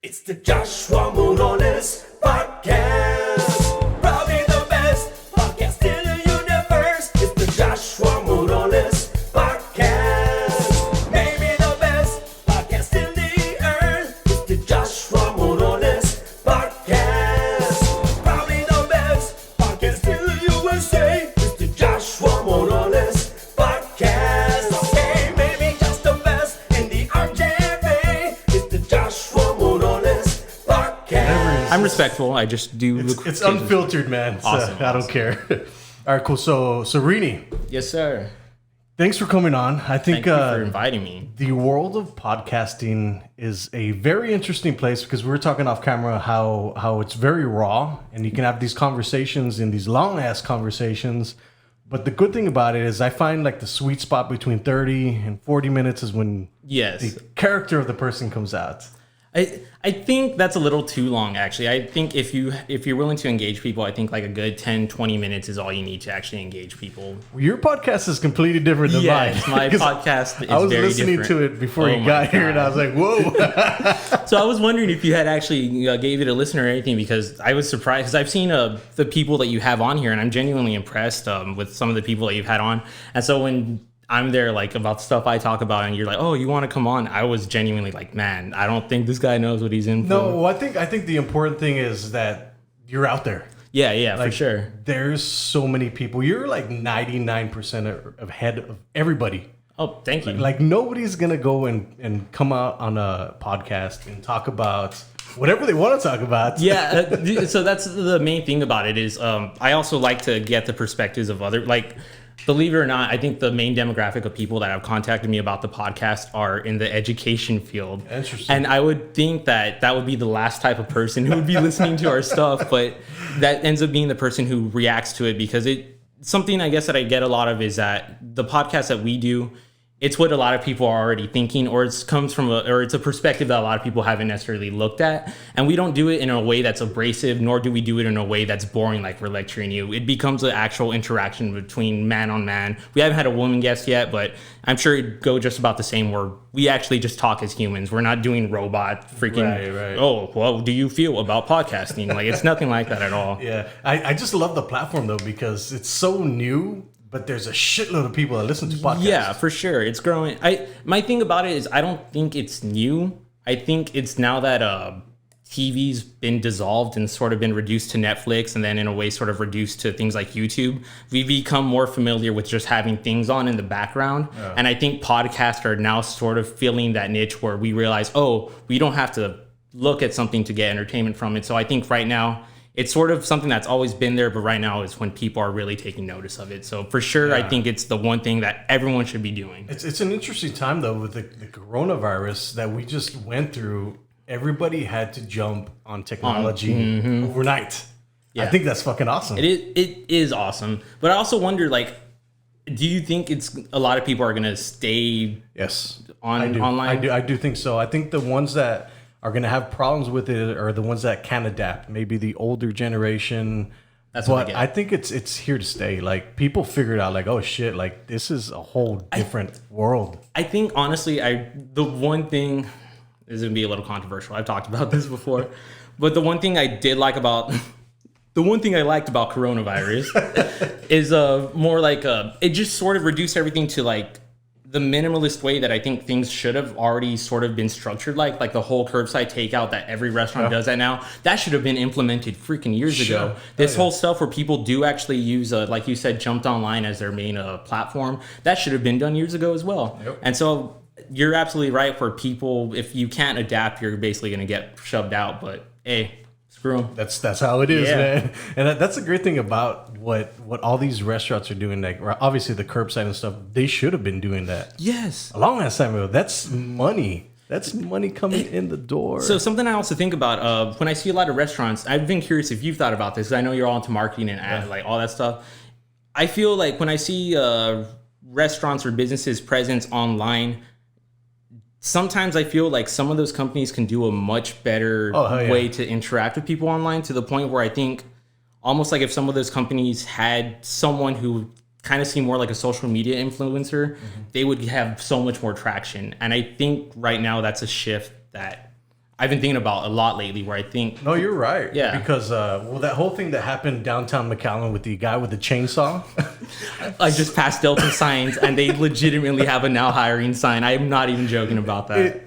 It's the Joshua Morones Podcast. Probably the best podcast in the universe. It's the Joshua Morones Podcast. Maybe the best podcast in the earth. It's the Joshua Morones Podcast. Probably the best podcast in the USA. It's the Joshua Morones Podcast. Okay, maybe just the best in the RJV. It's the Joshua Morones Podcast. I'm respectful. I just do. It's unfiltered, man. So Awesome, I don't care. All right, cool. So Rene, Yes, sir. thanks for coming on. I think Thank you for inviting me. the world of podcasting is a very interesting place because we were talking off camera how it's very raw and you can have these conversations and these long ass conversations. But the good thing about it is I find like the sweet spot between 30 and 40 minutes is when Yes. the character of the person comes out. I think that's a little too long, actually. I think if you're willing to engage people, I think like a good 10, 20 minutes is all you need to actually engage people. Your podcast is completely different than mine. Yes, my 'Cause podcast is I was very listening different. to it before Oh you my got here, and I God. was like, "Whoa!" So I was wondering if you had actually gave it a listen or anything, because I was surprised because I've seen the people that you have on here, and I'm genuinely impressed with some of the people that you've had on. And so when I'm there, like, about stuff I talk about, and you're like, "Oh, you want to come on?" I was genuinely like, "Man, I don't think this guy knows what he's in for." No, I think the important thing is that you're out there. Yeah, Like, for sure. There's so many people. You're like 99% ahead of everybody. Oh, thank you. Like nobody's gonna go and come out on a podcast and talk about whatever they want to talk about. Yeah, so that's the main thing about it is I also like to get the perspectives of other, like, believe it or not, I think the main demographic of people that have contacted me about the podcast are in the education field. Interesting. And I would think that that would be the last type of person who would be listening to our stuff, but that ends up being the person who reacts to it, because something I guess that I get a lot of is that the podcast that we do, it's what a lot of people are already thinking, or it's a perspective that a lot of people haven't necessarily looked at. And we don't do it in a way that's abrasive, nor do we do it in a way that's boring, like we're lecturing you. It becomes an actual interaction between man on man. We haven't had a woman guest yet, but I'm sure it'd go just about the same, where we actually just talk as humans. We're not doing robot freaking, Right. "Oh, well, do you feel about podcasting?" Like, it's nothing like that at all. Yeah. I just love the platform though because it's so new, but there's a shitload of people that listen to podcasts. Yeah, for sure. It's growing. My thing about it is I don't think it's new. I think it's now that TV's been dissolved and sort of been reduced to Netflix, and then in a way sort of reduced to things like YouTube, we've become more familiar with just having things on in the background. Yeah. And I think podcasts are now sort of filling that niche where we realize, oh, we don't have to look at something to get entertainment from it. So I think right now, it's sort of something that's always been there, but right now is when people are really taking notice of it. So for sure, I think it's the one thing that everyone should be doing. It's an interesting time though with the coronavirus that we just went through. Everybody had to jump on technology overnight. Yeah. I think that's fucking awesome. It is awesome. But I also wonder, like, do you think it's a lot of people are going to stay Yes, online? I do think so. I think the ones that are going to have problems with it are the ones that can adapt. Maybe the older generation. That's what I but get. I think it's here to stay. Like people figured out, like, oh shit, like this is a whole different world. I think, honestly, the one thing is going to be a little controversial. I've talked about this before. But the one thing I did like about... The one thing I liked about coronavirus is more like it just sort of reduced everything to like the minimalist way that I think things should have already sort of been structured, like the whole curbside takeout that every restaurant does that now. That should have been implemented freaking years ago. This whole stuff where people do actually use, like you said, jumped online as their main platform, that should have been done years ago as well. Yep. And so you're absolutely right, for people, if you can't adapt, you're basically going to get shoved out. But hey, screw them. That's how it is, Yeah. man. And that's the great thing about what all these restaurants are doing. Like obviously the curbside and stuff, they should have been doing that Yes. a long ass time ago. That's money. That's money coming in the door. So something I also think about when I see a lot of restaurants, I've been curious if you've thought about this. I know you're all into marketing and ad, like all that stuff. I feel like when I see restaurants or businesses' presence online, sometimes I feel like some of those companies can do a much better hell yeah. way to interact with people online, to the point where I think almost like if some of those companies had someone who kind of seemed more like a social media influencer, they would have so much more traction. And I think right now that's a shift that I've been thinking about a lot lately. Where I think, No, you're right. Yeah. Because that whole thing that happened downtown McAllen with the guy with the chainsaw. I just passed Delta Signs, and they legitimately have a now hiring sign. I'm not even joking about that.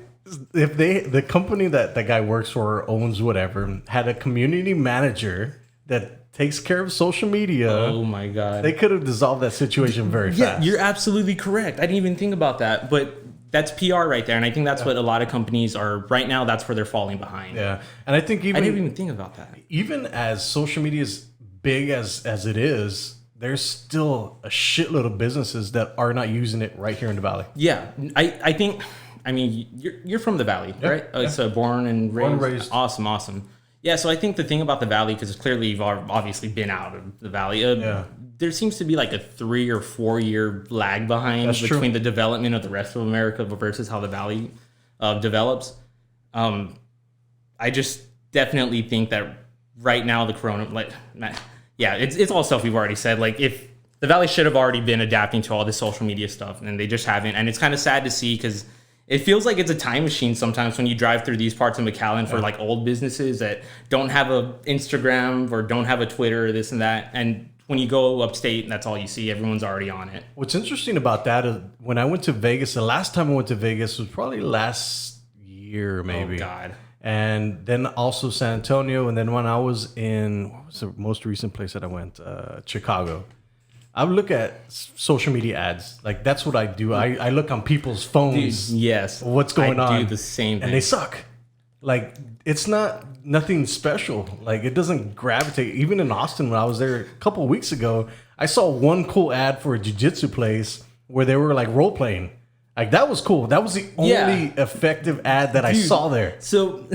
If the company that guy works for or owns whatever had a community manager that takes care of social media, Oh my god. they could have dissolved that situation very Yeah, fast. you're absolutely correct. I didn't even think about that, but that's PR right there, and I think that's what a lot of companies are right now. That's where they're falling behind. Yeah, and I think I didn't even think about that. even as social media is big as it is, there's still a shitload of businesses that are not using it right here in the valley. Yeah, I think. I mean, you're from the valley, right? yeah. So born and raised. Born and raised. Awesome. Yeah, so I think the thing about the valley, because clearly you've obviously been out of the valley. There seems to be like a 3 or 4 year lag behind That's between true. the development of the rest of America versus how the valley develops. I just definitely think that right now the it's all stuff we've already said. Like if the valley should have already been adapting to all this social media stuff, and they just haven't. And it's kind of sad to see because it feels like it's a time machine sometimes when you drive through these parts of McAllen for like old businesses that don't have a Instagram or don't have a Twitter or this and that. And when you go upstate, that's all you see. Everyone's already on it. What's interesting about that is when I went to Vegas, the last time I went to Vegas was probably last year, maybe. Oh God. And then also San Antonio, and then when I was in, what was the most recent place that I went? Chicago. I would look at social media ads. Like that's what I do. I look on people's phones. Dude, yes. What's going on? I do the same thing. And they suck. Like it's nothing special. Like it doesn't gravitate. Even in Austin, when I was there a couple of weeks ago, I saw one cool ad for a jiu-jitsu place where they were like role playing. Like that was cool. That was the only effective ad that I saw there. So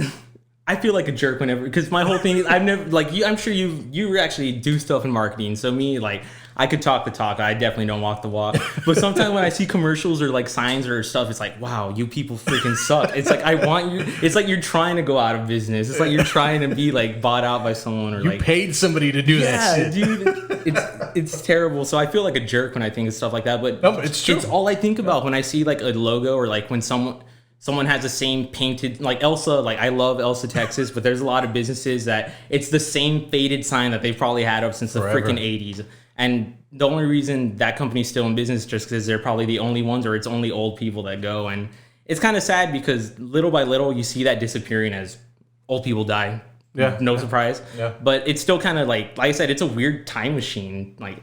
I feel like a jerk whenever, because my whole thing is I've never like you. I'm sure you actually do stuff in marketing. So me, like I could talk the talk. I definitely don't walk the walk. But sometimes when I see commercials or like signs or stuff, it's like, wow, you people freaking suck. It's like I want you. It's like you're trying to go out of business. It's like you're trying to be like bought out by someone or You like paid somebody to do that shit. dude. It's terrible. So I feel like a jerk when I think of stuff like that. But No, but it's true. It's all I think about when I see like a logo or like when someone has the same painted, like Elsa, like I love Elsa, Texas, but there's a lot of businesses that it's the same faded sign that they've probably had up since the Forever. freaking 80s. And the only reason that company's still in business is just because they're probably the only ones or it's only old people that go. And it's kind of sad because little by little you see that disappearing as old people die. Yeah. No surprise. Yeah. But it's still kind of like I said, it's a weird time machine. Like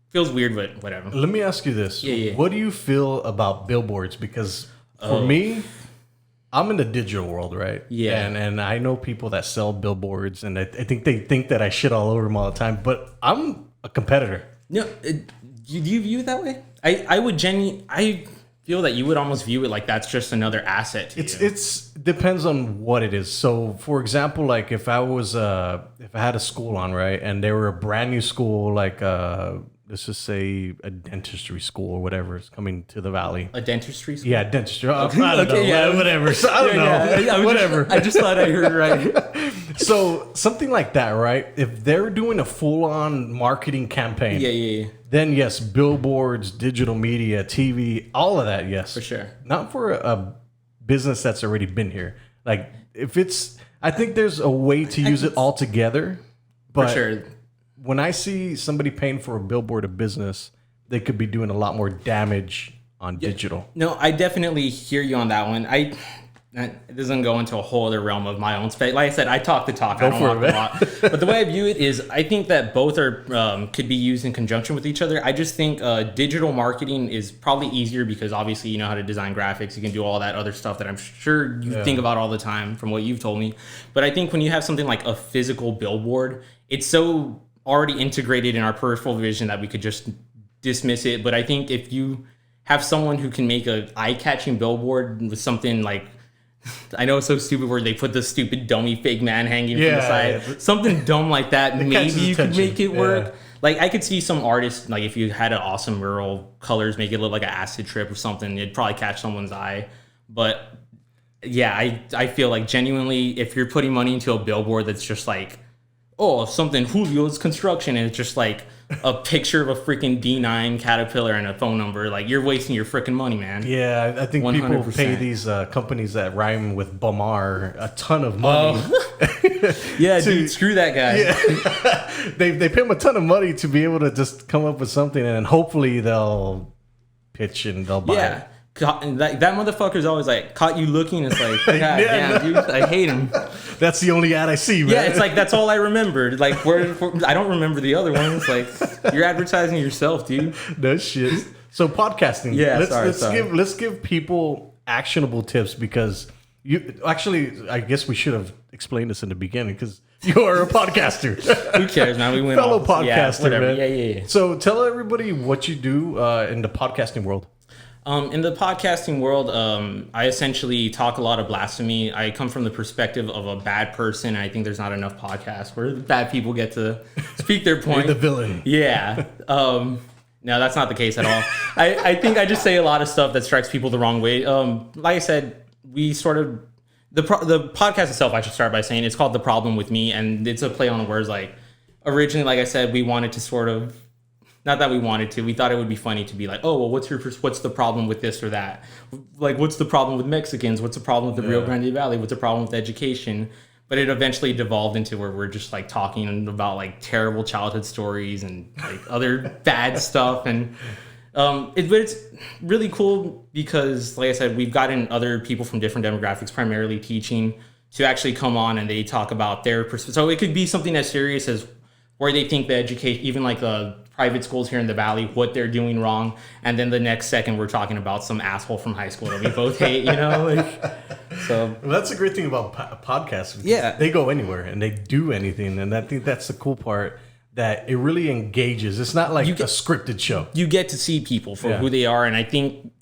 feels weird, but whatever. Let me ask you this. Yeah. What do you feel about billboards? Because for me, I'm in the digital world, right? Yeah. And I know people that sell billboards, and I think they think that I shit all over them all the time, but I'm a competitor. No, do you view it that way? I feel that you would almost view it like that's just another asset to you. It's depends on what it is. So, for example, like if I had a school on, right, and they were a brand new school, like let's just say a dentistry school or whatever is coming to the valley. A dentistry school? Yeah, dentistry. I don't know, yeah. whatever. So, I don't know. Whatever. I just thought I heard right. So something like that, right? If they're doing a full-on marketing campaign, Yeah. then yes, billboards, digital media, TV, all of that, yes, For sure. Not for a business that's already been here. Like if it's, I think there's a way to use it all together. But For sure. when I see somebody paying for a billboard of business, they could be doing a lot more damage on digital. No, I definitely hear you on that one. It doesn't go into a whole other realm of my own space. Like I said, I talk the talk. I don't walk the walk. But the way I view it is, I think that both are could be used in conjunction with each other. I just think digital marketing is probably easier because obviously you know how to design graphics. You can do all that other stuff that I'm sure you think about all the time from what you've told me. But I think when you have something like a physical billboard, it's so already integrated in our peripheral vision that we could just dismiss it. But I think if you have someone who can make a eye-catching billboard with something like, I know it's so stupid where they put the stupid dummy fake man hanging from the side. Yeah. Something dumb like that, maybe you could make it work. Yeah. Like I could see some artists, like if you had an awesome mural, colors make it look like an acid trip or something, it'd probably catch someone's eye. But yeah, I feel like genuinely, if you're putting money into a billboard that's just like, oh, something Julio's construction, and it's just like a picture of a freaking D9 Caterpillar and a phone number, like you're wasting your freaking money, man. Yeah, I think people 100%. pay these companies that rhyme with Bamar a ton of money. Yeah, dude, screw that guy. Yeah. they pay them a ton of money to be able to just come up with something, and hopefully they'll pitch and they'll buy it. Yeah. That motherfucker's always like, caught you looking. It's like, God damn, dude, I hate him. That's the only ad I see, man. Yeah, it's like, that's all I remembered. Like, I don't remember the other ones. Like, you're advertising yourself, dude. No shit. So podcasting. Yeah, let's give people actionable tips, because you actually, I guess we should have explained this in the beginning, because you are a podcaster. Who cares, man? We went fellow off. podcaster, whatever. man. Yeah. So tell everybody what you do in the podcasting world. In the podcasting world, I essentially talk a lot of blasphemy. I come from the perspective of a bad person, and I think there's not enough podcasts where bad people get to speak their point. You're the villain. Yeah. No, that's not the case at all. I think I just say a lot of stuff that strikes people the wrong way. Like I said, we sort of... The podcast itself, I should start by saying, it's called The Problem With Me, and it's a play on the words. Like, originally, like I said, we wanted to sort of... Not that we wanted to. We thought it would be funny to be like, oh, well, what's the problem with this or that? Like, what's the problem with Mexicans? What's the problem with the Rio Grande Valley? What's the problem with education? But it eventually devolved into where we're just like talking about like terrible childhood stories and like other bad stuff. And but it's really cool because, like I said, we've gotten other people from different demographics, primarily teaching, to actually come on and they talk about their perspective. So it could be something as serious as where they think the education, even like private schools here in the Valley, what they're doing wrong, and then the next second we're talking about some asshole from high school that we both hate, you know? Like, so well, that's a great thing about podcasts. Yeah. They go anywhere and they do anything, and I think that's the cool part, that it really engages. It's not like a scripted show. You get to see people for who they are, and I think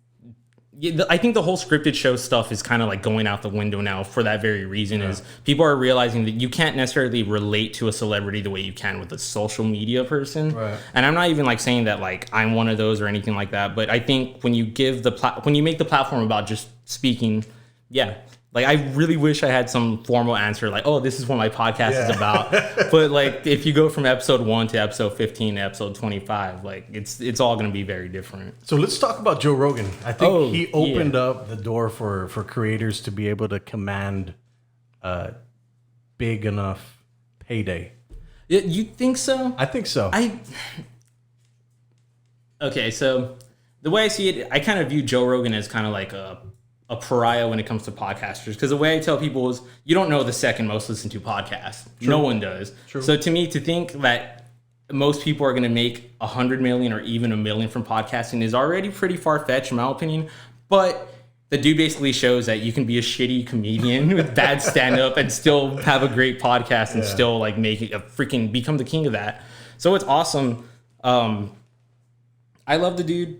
the whole scripted show stuff is kind of like going out the window now for that very reason. Is people are realizing that you can't necessarily relate to a celebrity the way you can with a social media person. Right. And I'm not even like saying that like I'm one of those or anything like that, but I think when you give when you make the platform about just speaking, like I really wish I had some formal answer like, oh, this is what my podcast is about. But like if you go from episode 1 to episode 15 to episode 25, like it's all going to be very different. So let's talk about Joe Rogan. I think he opened up the door for creators to be able to command a big enough payday. You think so? I think so. Okay, so the way I see it, I kind of view Joe Rogan as kind of like a pariah when it comes to podcasters, because the way I tell people is you don't know the second most listened to podcast. True. No one does. True. So to me, to think that most people are going to make 100 million or even $1 million from podcasting is already pretty far-fetched in my opinion. But the dude basically shows that you can be a shitty comedian with bad stand-up and still have a great podcast and still like make it become the king of that. So it's awesome. I love the dude.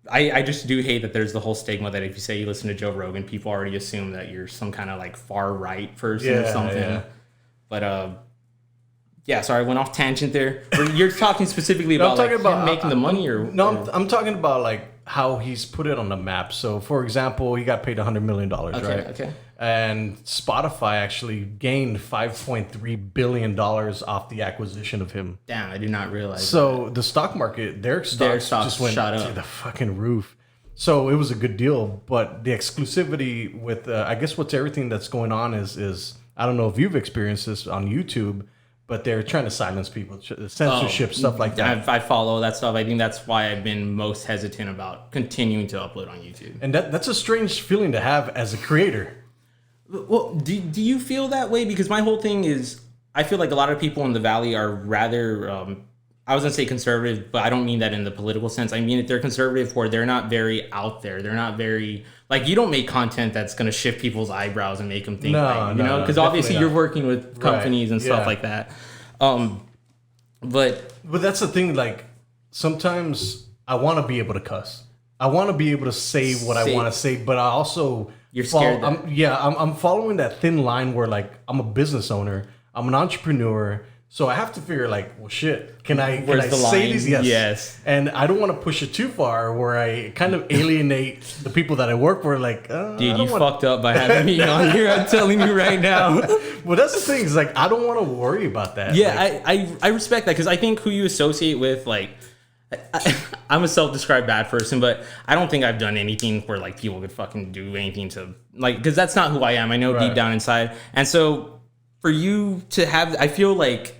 I just do hate that there's the whole stigma that if you say you listen to Joe Rogan, people already assume that you're some kind of like far right person or something. Yeah. But sorry, I went off tangent there. You're talking specifically about, him making the money, or no? I'm talking about like how he's put it on the map. So, for example, he got paid $100 million, right? Okay. And Spotify actually gained $5.3 billion off the acquisition of him. Damn, I did not realize. So the stock market, their stocks just went to the fucking roof. So it was a good deal. But the exclusivity with, I guess what's everything that's going on is I don't know if you've experienced this on YouTube, but they're trying to silence people, censorship, stuff like that. I follow that stuff. I think that's why I've been most hesitant about continuing to upload on YouTube. And that's a strange feeling to have as a creator. Well, do you feel that way? Because my whole thing is, I feel like a lot of people in the Valley are rather, I was going to say conservative, but I don't mean that in the political sense. I mean that they're conservative where they're not very out there. They're not very, like, you don't make content that's going to shift people's eyebrows and make them think, because obviously you're working with companies and stuff like that. But that's the thing, like, sometimes I want to be able to cuss. I want to be able to say what I want to say, but I also... You're scared. I'm following that thin line where, like, I'm a business owner, I'm an entrepreneur, So I have to figure like, well, shit, can I Where's the say line? these? Yes. And I don't want to push it too far where I kind of alienate the people that I work for. Like, Dude, you fucked up by having me on here. I'm telling you right now. Well, that's the thing. Is like I don't want to worry about that. Yeah, Like, I respect that because I think who you associate with, like, I'm a self-described bad person, but I don't think I've done anything where like people could fucking do anything to like, because that's not who I am. I know deep down inside, and so for you to have, I feel like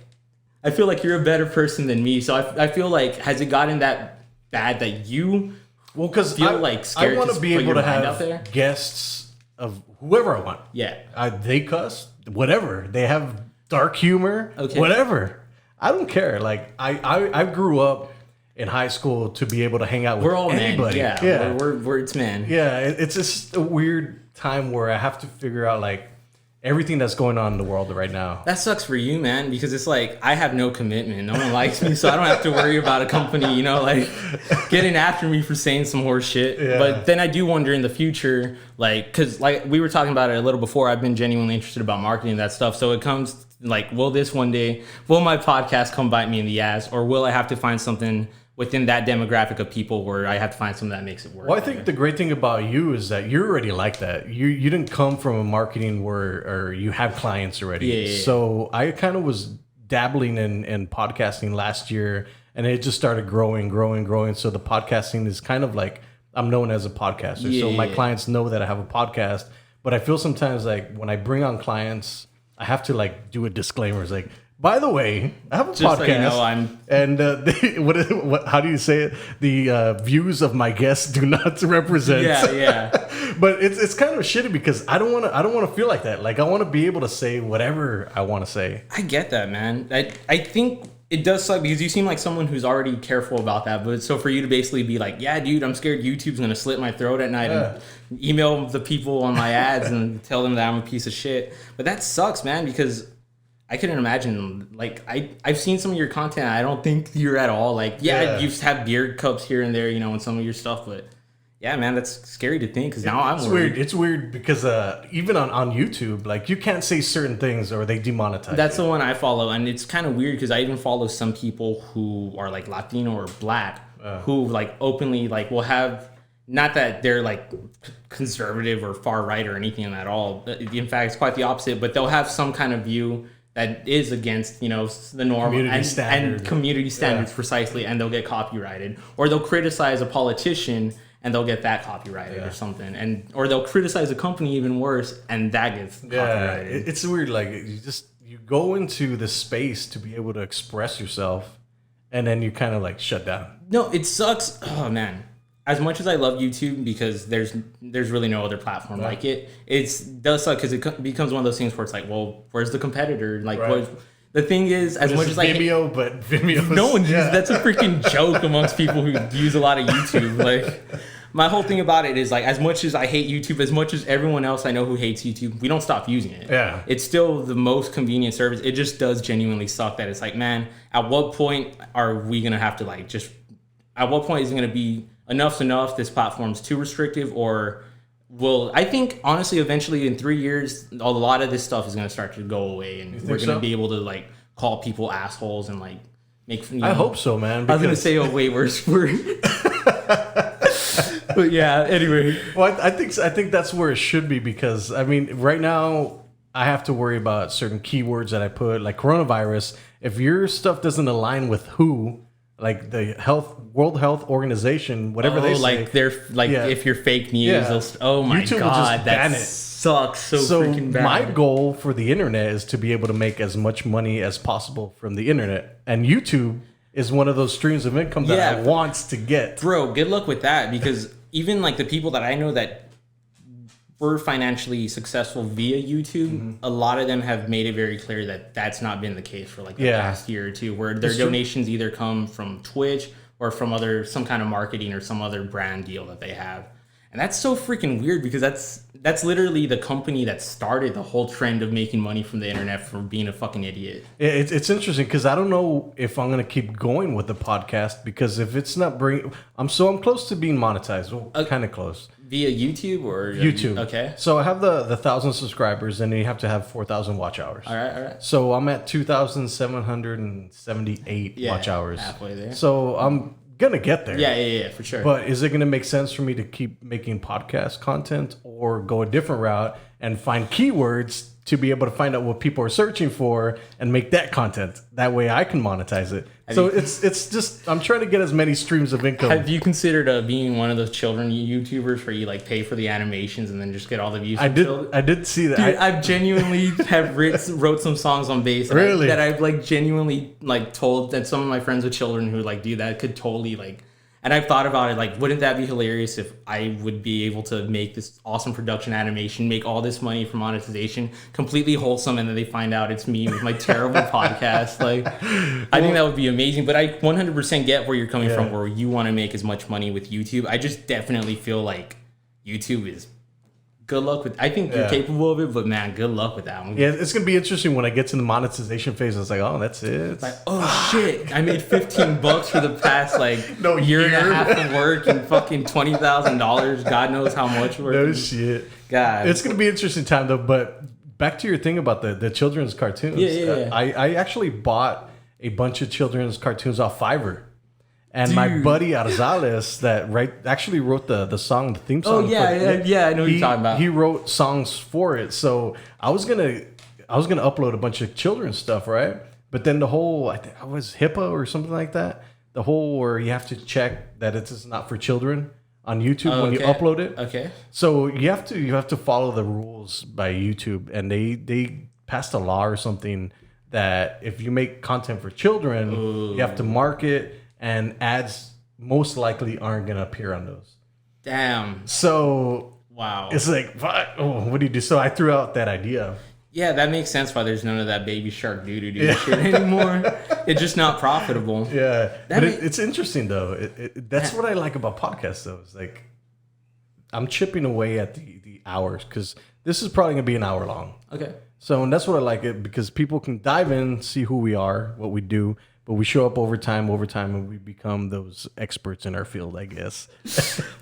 you're a better person than me. So I feel like, has it gotten that bad that you because feel like scared I want to to be put able your to mind out there? have guests of whoever I want. Yeah. They cuss, whatever. They have dark humor, whatever. I don't care. Like I grew up in high school to be able to hang out with We're all anybody. men. Yeah. We're it's men. Yeah, it's just a weird time where I have to figure out like everything that's going on in the world right now. That sucks for you, man, because it's like I have no commitment. No one likes me, so I don't have to worry about a company, you know, like getting after me for saying some horse shit. Yeah. But then I do wonder in the future, like, because like we were talking about it a little before, I've been genuinely interested about marketing and that stuff. So it comes like, will my podcast come bite me in the ass, or will I have to find something within that demographic of people where I have to find something that makes it work? Well, I think the great thing about you is that you're already like that. You didn't come from a marketing or you have clients already. Yeah. So I kind of was dabbling in podcasting last year, and it just started growing. So the podcasting is kind of like I'm known as a podcaster. So my clients know that I have a podcast. But I feel sometimes like when I bring on clients, I have to like do a disclaimer. It's like, by the way, I have a podcast, so you know, and how do you say it? The views of my guests do not represent. Yeah. But it's kind of shitty because I don't want to feel like that. Like I want to be able to say whatever I want to say. I get that, man. I think it does suck because you seem like someone who's already careful about that. But so for you to basically be like, yeah, dude, I'm scared YouTube's gonna slit my throat at night and email the people on my ads and tell them that I'm a piece of shit. But that sucks, man, because I couldn't imagine, like, I've seen some of your content. I don't think you're at all like, you have beard cups here and there, you know, and some of your stuff. But yeah, man, that's scary to think because now I'm worried. It's weird because even on YouTube, like you can't say certain things or they demonetize. That's the one I follow. And it's kind of weird because I even follow some people who are like Latino or black who like openly like will have, not that they're like conservative or far right or anything at all. In fact, it's quite the opposite, but they'll have some kind of view that is against, you know, the norm and community standards precisely, and they'll get copyrighted, or they'll criticize a politician and they'll get that copyrighted or something, or they'll criticize a company even worse and that gets copyrighted. It's weird. Like you go into the space to be able to express yourself, and then you kind of like shut down. No, it sucks. Oh man. As much as I love YouTube because there's really no other platform like it, does suck because it becomes one of those things where it's like, well, where's the competitor? Like, the thing is, as much as I Vimeo, but Vimeo, no one uses that's a freaking joke amongst people who use a lot of YouTube. Like, my whole thing about it is like, as much as I hate YouTube, as much as everyone else I know who hates YouTube, we don't stop using it. Yeah, it's still the most convenient service. It just does genuinely suck that it's like, man, at what point are we gonna have to like just? At what point is it gonna be enough's enough, this platform's too restrictive, or I think honestly eventually in 3 years a lot of this stuff is going to start to go away and we're going to be able to like call people assholes and like make, you know, I hope so, man. I was going to say, oh wait, we're but yeah, anyway. Well, I think that's where it should be because I mean right now I have to worry about certain keywords that I put, like coronavirus. If your stuff doesn't align with WHO, like the World Health Organization, whatever they say. Like they're like, if you're fake news, oh my YouTube God, that sucks so freaking bad. My goal for the internet is to be able to make as much money as possible from the internet. And YouTube is one of those streams of income that I want to get. Bro, good luck with that because even like the people that I know that were financially successful via YouTube, a lot of them have made it very clear that that's not been the case for like the past year or two, where their donations either come from Twitch or from some kind of marketing or some other brand deal that they have. And that's so freaking weird because that's literally the company that started the whole trend of making money from the internet for being a fucking idiot. It's interesting because I don't know if I'm gonna keep going with the podcast because if it's not bringing, I'm close to being monetized. Well, kind of close. Via YouTube or YouTube. Okay. So I have the 1,000 subscribers, and then you have to have 4,000 watch hours. All right. So I'm at 2,778 watch hours. Halfway there. So I'm gonna get there. Yeah, for sure. But is it gonna make sense for me to keep making podcast content or go a different route and find keywords to be able to find out what people are searching for and make that content? That way I can monetize it. It's just I'm trying to get as many streams of income. Have you considered being one of those children YouTubers where you like pay for the animations and then just get all the views? I did see that. Dude, I've genuinely wrote some songs on bass. Really? That I've like genuinely like told that some of my friends with children who like do that could totally like. And I've thought about it, like, wouldn't that be hilarious if I would be able to make this awesome production animation, make all this money from monetization, completely wholesome, and then they find out it's me with my terrible podcast? Like, I think that would be amazing. But I 100% get where you're coming from, where you want to make as much money with YouTube. I just definitely feel like YouTube is good luck with. I think you're capable of it, but man, good luck with that one. Yeah, it's gonna be interesting when I get to the monetization phase. It's like, oh, that's it. It's like, oh shit, I made $15 for the past like year and a half of work and fucking $20,000. God knows how much work. No shit. God, it's gonna be an interesting time though. But back to your thing about the children's cartoons. Yeah. I actually bought a bunch of children's cartoons off Fiverr. And my buddy Arzales that actually wrote the song, the theme song. Oh yeah, I know what you're talking about. He wrote songs for it, so I was gonna upload a bunch of children's stuff, right? But then the whole I think I was HIPAA or something like that. The whole where you have to check that it's not for children on YouTube when you upload it. Okay. So you have to follow the rules by YouTube, and they passed a law or something that if you make content for children, you have to mark it. And ads most likely aren't going to appear on those. Damn. So, wow. It's like, what do you do? So I threw out that idea. Yeah, that makes sense why there's none of that baby shark doo-doo-doo shit anymore. It's just not profitable. Yeah. But it's interesting, though. That's what I like about podcasts, though. It's like, I'm chipping away at the hours because this is probably going to be an hour long. Okay. So, and that's what I like it because people can dive in, see who we are, what we do. But we show up over time, and we become those experts in our field, I guess.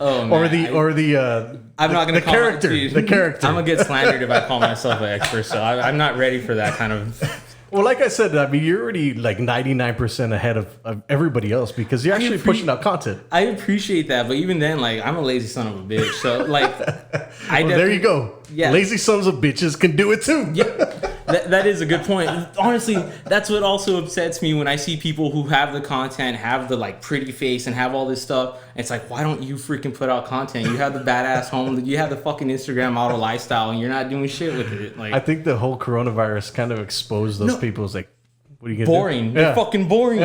Oh, man. I'm not gonna the character. The character. I'm gonna get slandered if I call myself an expert, so I'm not ready for that kind of. Well, like I said, I mean, you're already like 99% ahead of everybody else because you're actually pushing out content. I appreciate that, but even then, like, I'm a lazy son of a bitch. So, like, there you go. Yeah. Lazy sons of bitches can do it too. Yeah. That is a good point. Honestly, that's what also upsets me when I see people who have the content, have the like pretty face, and have all this stuff. It's like, why don't you freaking put out content? You have the badass home, you have the fucking Instagram model lifestyle, and you're not doing shit with it. Like, I think the whole coronavirus kind of exposed those people. It's like, what are you gonna boring. do? They're fucking boring,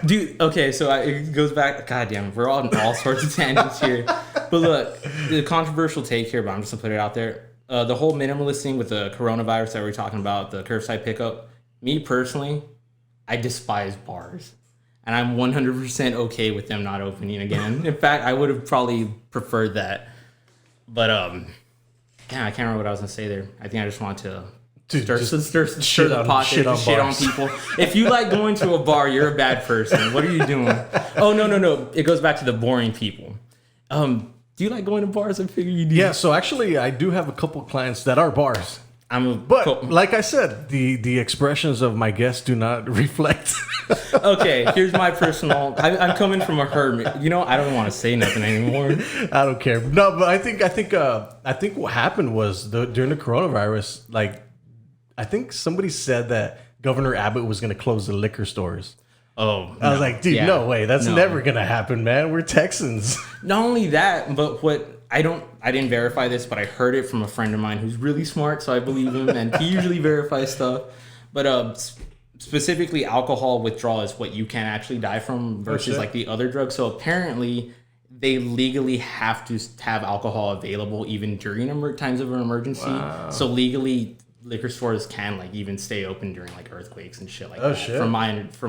dude. Okay, so it goes back. God damn, we're on all sorts of tangents here. But look, the controversial take here, but I'm just gonna put it out there. The whole minimalist thing with the coronavirus that we're talking about, the curbside pickup. Me personally, I despise bars, and I'm 100% okay with them not opening again. In fact, I would have probably preferred that. But damn, I can't remember what I was gonna say there. I think I just want to stir the pot, shit on people. If you like going to a bar, you're a bad person. What are you doing? Oh no! It goes back to the boring people. Do you like going to bars? I figure you do. Yeah, so actually, I do have a couple clients that are bars. But like I said, the expressions of my guests do not reflect. Okay, here's my personal. I'm coming from a hermit. You know, I don't want to say nothing anymore. I don't care. No, but I think what happened was during the coronavirus, like I think somebody said that Governor Abbott was going to close the liquor stores. Oh, I was like, dude, no way. That's never going to happen, man. We're Texans. Not only that, but I didn't verify this, but I heard it from a friend of mine who's really smart, so I believe him, and he usually verifies stuff. But specifically, alcohol withdrawal is what you can actually die from versus like the other drugs. So apparently, they legally have to have alcohol available even during times of an emergency. Wow. So legally, liquor stores can like even stay open during like earthquakes and shit like that. Shit. From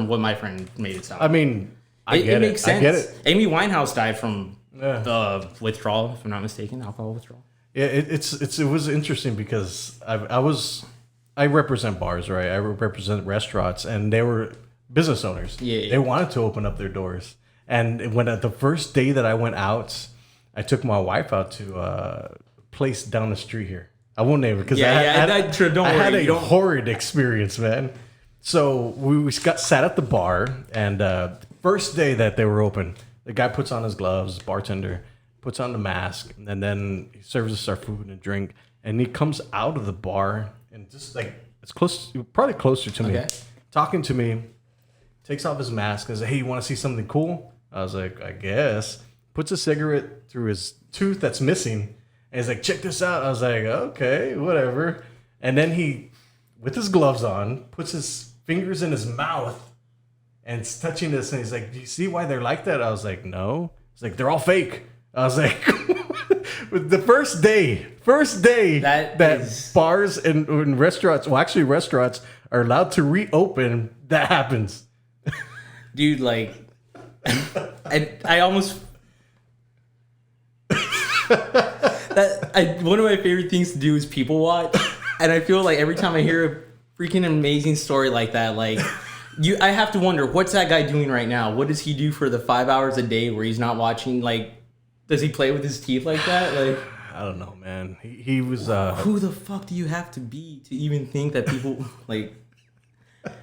what my friend made it sound. I mean, it makes sense. I get it. Amy Winehouse died from withdrawal, if I'm not mistaken, alcohol withdrawal. Yeah, it was interesting because I represent bars, right? I represent restaurants, and they were business owners. Yeah. They wanted to open up their doors, and when the first day that I went out, I took my wife out to a place down the street here. I won't name it because I had a horrid experience, man. So we sat at the bar, and first day that they were open, the guy puts on his gloves, bartender puts on the mask, and then he serves us our food and drink, and he comes out of the bar and just like it's close, probably closer to me, talking to me, takes off his mask and says, "Hey, you want to see something cool?" I was like, "I guess." Puts a cigarette through his tooth that's missing, and he's like, "Check this out." I was like, "Okay, whatever." And then he, with his gloves on, puts his fingers in his mouth and it's touching this, and he's like, "Do you see why they're like that?" I was like, "No." He's like, "They're all fake." I was like, the first day that bars and restaurants, well, actually restaurants are allowed to reopen, that happens. Dude, like, I almost... one of my favorite things to do is people watch, and I feel like every time I hear a freaking amazing story like that, like... I have to wonder, what's that guy doing right now? What does he do for the 5 hours a day where he's not watching? Like, does he play with his teeth like that? Like, I don't know, man. He was. Who the fuck do you have to be to even think that people like?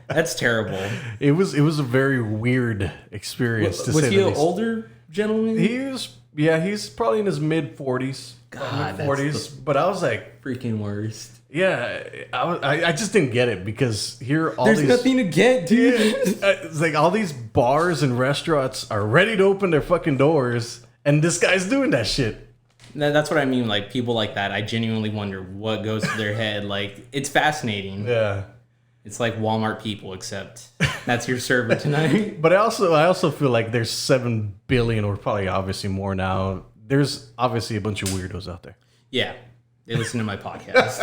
That's terrible. It was a very weird experience. Was he an older gentleman? He's probably in his mid 40s. God, mid 40s. But I was like, freaking worst. Yeah, I just didn't get it because there's nothing to get, dude. It's like all these bars and restaurants are ready to open their fucking doors, and this guy's doing that shit. That's what I mean. Like, people like that, I genuinely wonder what goes through their head. Like, it's fascinating. Yeah, it's like Walmart people, except that's your server tonight. But I also feel like there's 7 billion, or probably obviously more now. There's obviously a bunch of weirdos out there. Yeah. They listen to my podcast.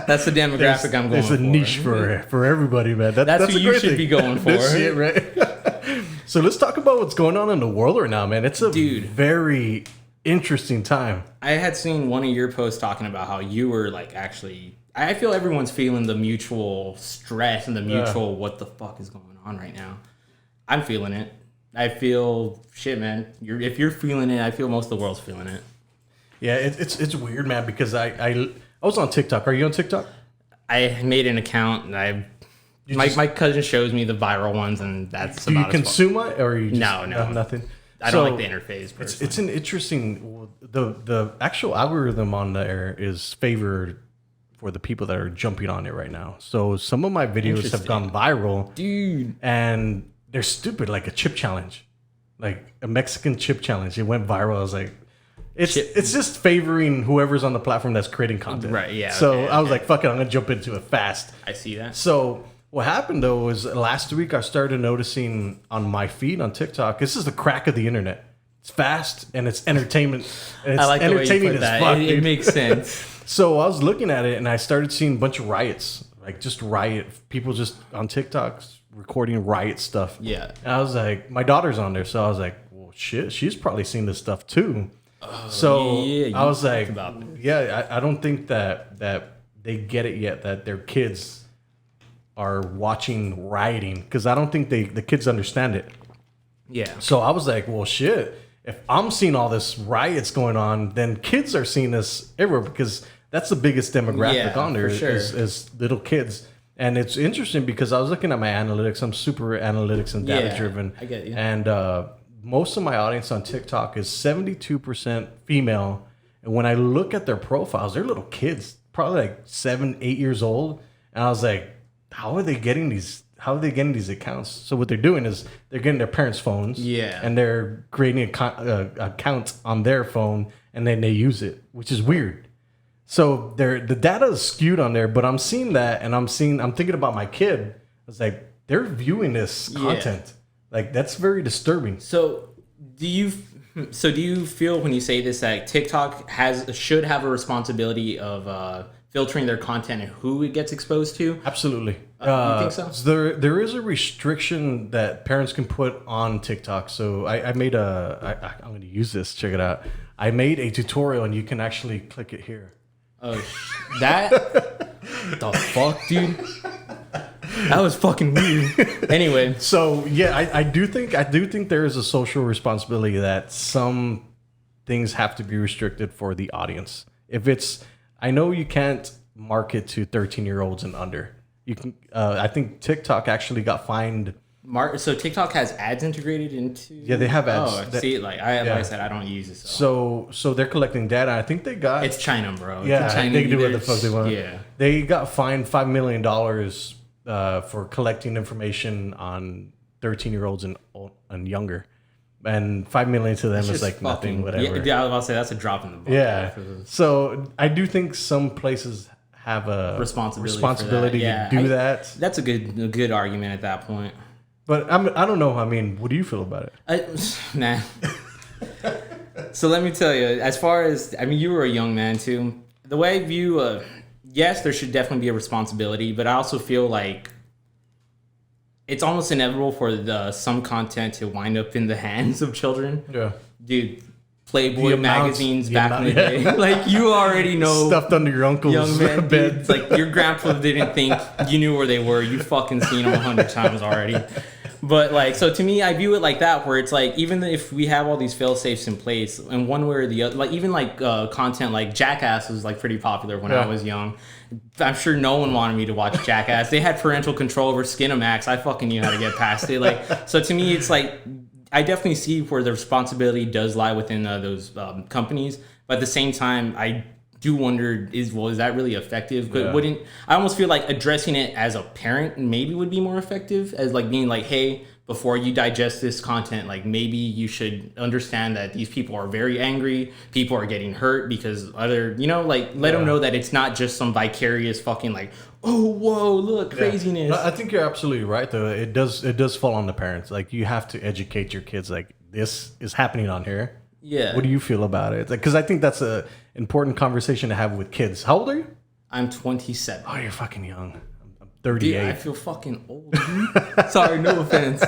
That's the demographic I'm going for. There's a niche for everybody, man. That's who you should be going for. That's it, right? So let's talk about what's going on in the world right now, man. It's a very interesting time. I had seen one of your posts talking about how you were like actually... I feel everyone's feeling the mutual stress and the mutual what the fuck is going on right now. I'm feeling it. I feel... Shit, man. If you're feeling it, I feel most of the world's feeling it. Yeah, it's weird, man, because I was on TikTok. Are you on TikTok? I made an account, and my cousin shows me the viral ones, and that's do about you consume it, or are you just, no nothing? I don't like the interface personally. It's an interesting... The actual algorithm on there is favored for the people that are jumping on it right now. So some of my videos have gone viral. Dude. And they're stupid, like a chip challenge. Like a Mexican chip challenge. It went viral. I was like... It's just favoring whoever's on the platform that's creating content. Right, yeah. So I was like, fuck it, I'm going to jump into it fast. I see that. So what happened, though, was last week I started noticing on my feed on TikTok, this is the crack of the internet. It's fast and it's entertainment. And it's I like entertaining the way you put as that. fuck. It makes sense. So I was looking at it and I started seeing a bunch of riots. Like just people just on TikTok recording riot stuff. Yeah. And I was like, my daughter's on there. So I was like, well, shit, she's probably seen this stuff too. I was like, I don't think that they get it yet that their kids are watching rioting, because I don't think the kids understand it. Yeah. So I was like, well, shit, if I'm seeing all this riots going on, then kids are seeing this everywhere, because that's the biggest demographic on there is little kids. And it's interesting because I was looking at my analytics. I'm super analytics and data driven. I get you. And most of my audience on TikTok is 72% female. And when I look at their profiles, they're little kids, probably like 7, 8 years old. And I was like, how are they getting these accounts? So what they're doing is they're getting their parents' phones. Yeah. And they're creating an account on their phone, and then they use it, which is weird. So the data is skewed on there, but I'm seeing that, and I'm thinking about my kid. I was like, they're viewing this content. Like, that's very disturbing. So do you feel when you say this that TikTok should have a responsibility of filtering their content and who it gets exposed to? Absolutely. You think so? There is a restriction that parents can put on TikTok. So I made I'm going to use this. Check it out. I made a tutorial, and you can actually click it here. Oh, that the fuck, dude. That was fucking weird. Anyway, so yeah, I do think there is a social responsibility that some things have to be restricted for the audience. If it's, I know you can't market to 13-year-olds and under. You can. I think TikTok actually got fined. So TikTok has ads integrated into. Yeah, they have ads. Oh, see, like I said, I don't use it. So they're collecting data. I think they got. It's China, bro. Yeah, China, they can do what the fuck they want. Yeah, they got fined $5 million for collecting information on 13-year-olds and younger, and $5 million to them is like nothing. Whatever. Yeah, I was about to say that's a drop in the bucket. Yeah. So I do think some places have a responsibility to do that. That's a good argument at that point. But I don't know. I mean, what do you feel about it? Nah. So let me tell you, as far as, I mean, you were a young man too. The way I view, yes, there should definitely be a responsibility, but I also feel like it's almost inevitable for some content to wind up in the hands of children. Yeah. Dude, Playboy magazines back in the day. Like, you already know. Stuffed under your uncle's young man, bed. Dude, it's like your grandpa didn't think you knew where they were. You fucking seen them 100 times already. But like, so to me, I view it like that, where it's like, even if we have all these fail safes in place, and one way or the other, like even like content like Jackass was like pretty popular when I was young. I'm sure no one wanted me to watch Jackass. They had parental control over Skinamax. I fucking knew how to get past it. Like, so to me, it's like, I definitely see where the responsibility does lie within those companies, but at the same time, I do wonder, is that really effective? But I almost feel like addressing it as a parent maybe would be more effective, as like being like, hey, before you digest this content, like maybe you should understand that these people are very angry, people are getting hurt because other, like let them know that it's not just some vicarious fucking like, oh whoa, look, craziness. I think you're absolutely right though. It does fall on the parents. Like, you have to educate your kids, like, this is happening on here. Yeah. What do you feel about it? Because I think that's a important conversation to have with kids. How old are you? I'm 27. Oh, you're fucking young. I'm 38. Dude, I feel fucking old. Sorry, no offense.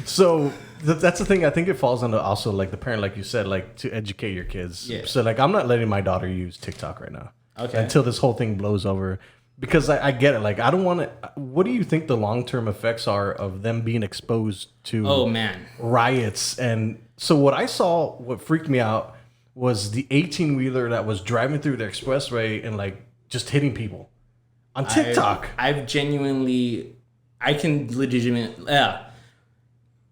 So that's the thing. I think it falls on also like the parent, like you said, like to educate your kids. Yeah. So like, I'm not letting my daughter use TikTok right now. Okay. Until this whole thing blows over. Because I get it. Like, I don't want to. What do you think the long-term effects are of them being exposed to riots? And so what freaked me out was the 18-wheeler that was driving through the expressway and like just hitting people on TikTok. I can legitimately,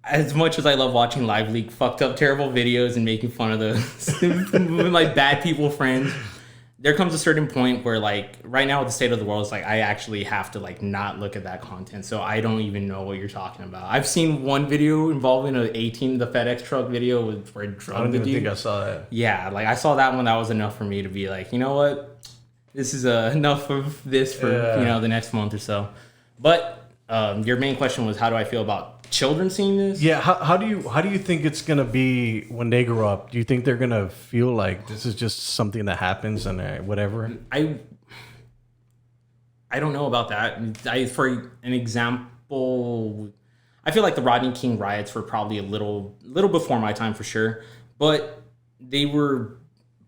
as much as I love watching live leak fucked up terrible videos and making fun of my bad people friends, there comes a certain point where, like, right now with the state of the world, it's like I actually have to like not look at that content, so I don't even know what you're talking about. I've seen one video involving the FedEx truck video where it drugged the dude. I don't even think I saw that. Yeah, like I saw that one. That was enough for me to be like, you know what, this is enough of this for the next month or so. But your main question was, how do I feel about children seeing this? Yeah, how do you think it's gonna be when they grow up? Do you think they're gonna feel like this is just something that happens and whatever? I don't know about that. For an example, I feel like the Rodney King riots were probably a little before my time for sure, but they were,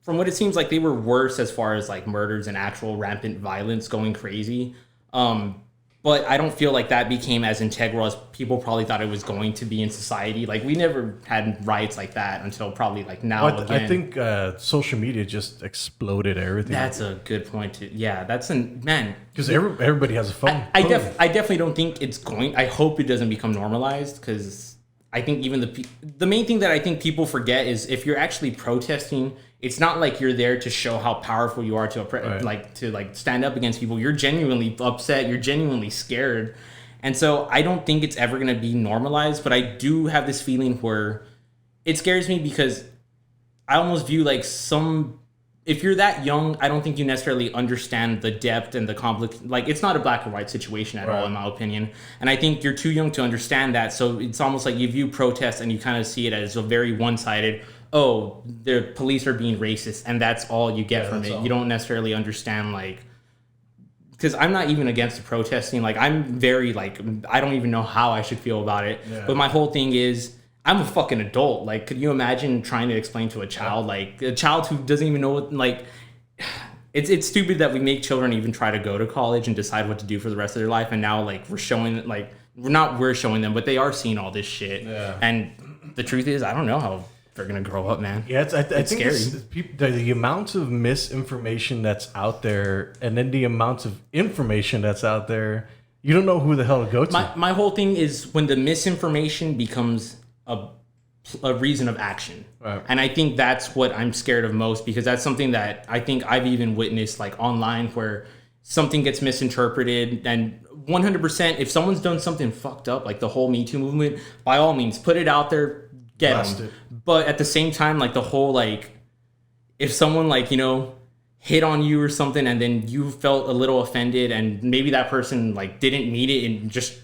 from what it seems like, they were worse as far as like murders and actual rampant violence going crazy. But I don't feel like that became as integral as people probably thought it was going to be in society. Like, we never had riots like that until probably like now. Well, I think social media just exploded everything. That's a good point. Man. Because everybody has a phone. I definitely don't think it's going. I hope it doesn't become normalized, because I think even the main thing that I think people forget is if you're actually protesting, it's not like you're there to show how powerful you are to stand up against people. You're genuinely upset. You're genuinely scared. And so I don't think it's ever going to be normalized, but I do have this feeling where it scares me, because I almost view like if you're that young, I don't think you necessarily understand the depth and the conflict. Like, it's not a black or white situation at all, in my opinion. And I think you're too young to understand that. So it's almost like you view protests and you kind of see it as a very one-sided, oh, the police are being racist, and that's all you get from it. You don't necessarily understand like because I'm not even against the protesting. Like, I'm very, like, I don't even know how I should feel about it. Yeah. But my whole thing is, I'm a fucking adult. Like, could you imagine trying to explain to a child, like, a child who doesn't even know what, like, it's stupid that we make children even try to go to college and decide what to do for the rest of their life. And now, like, we're showing, like, we're showing them, but they are seeing all this shit. Yeah. And the truth is, I don't know how they're going to grow up, man. Yeah, I think scary. The amount of misinformation that's out there, and then the amount of information that's out there, you don't know who the hell to go to. My whole thing is when the misinformation becomes a reason of action. Right. And I think that's what I'm scared of most, because that's something that I think I've even witnessed, like, online, where something gets misinterpreted. And 100%, if someone's done something fucked up, like the whole Me Too movement, by all means, put it out there, get Blast them. it. But at the same time, like, the whole, like, if someone, like, you know, hit on you or something, and then you felt a little offended, and maybe that person, like, didn't mean it, and just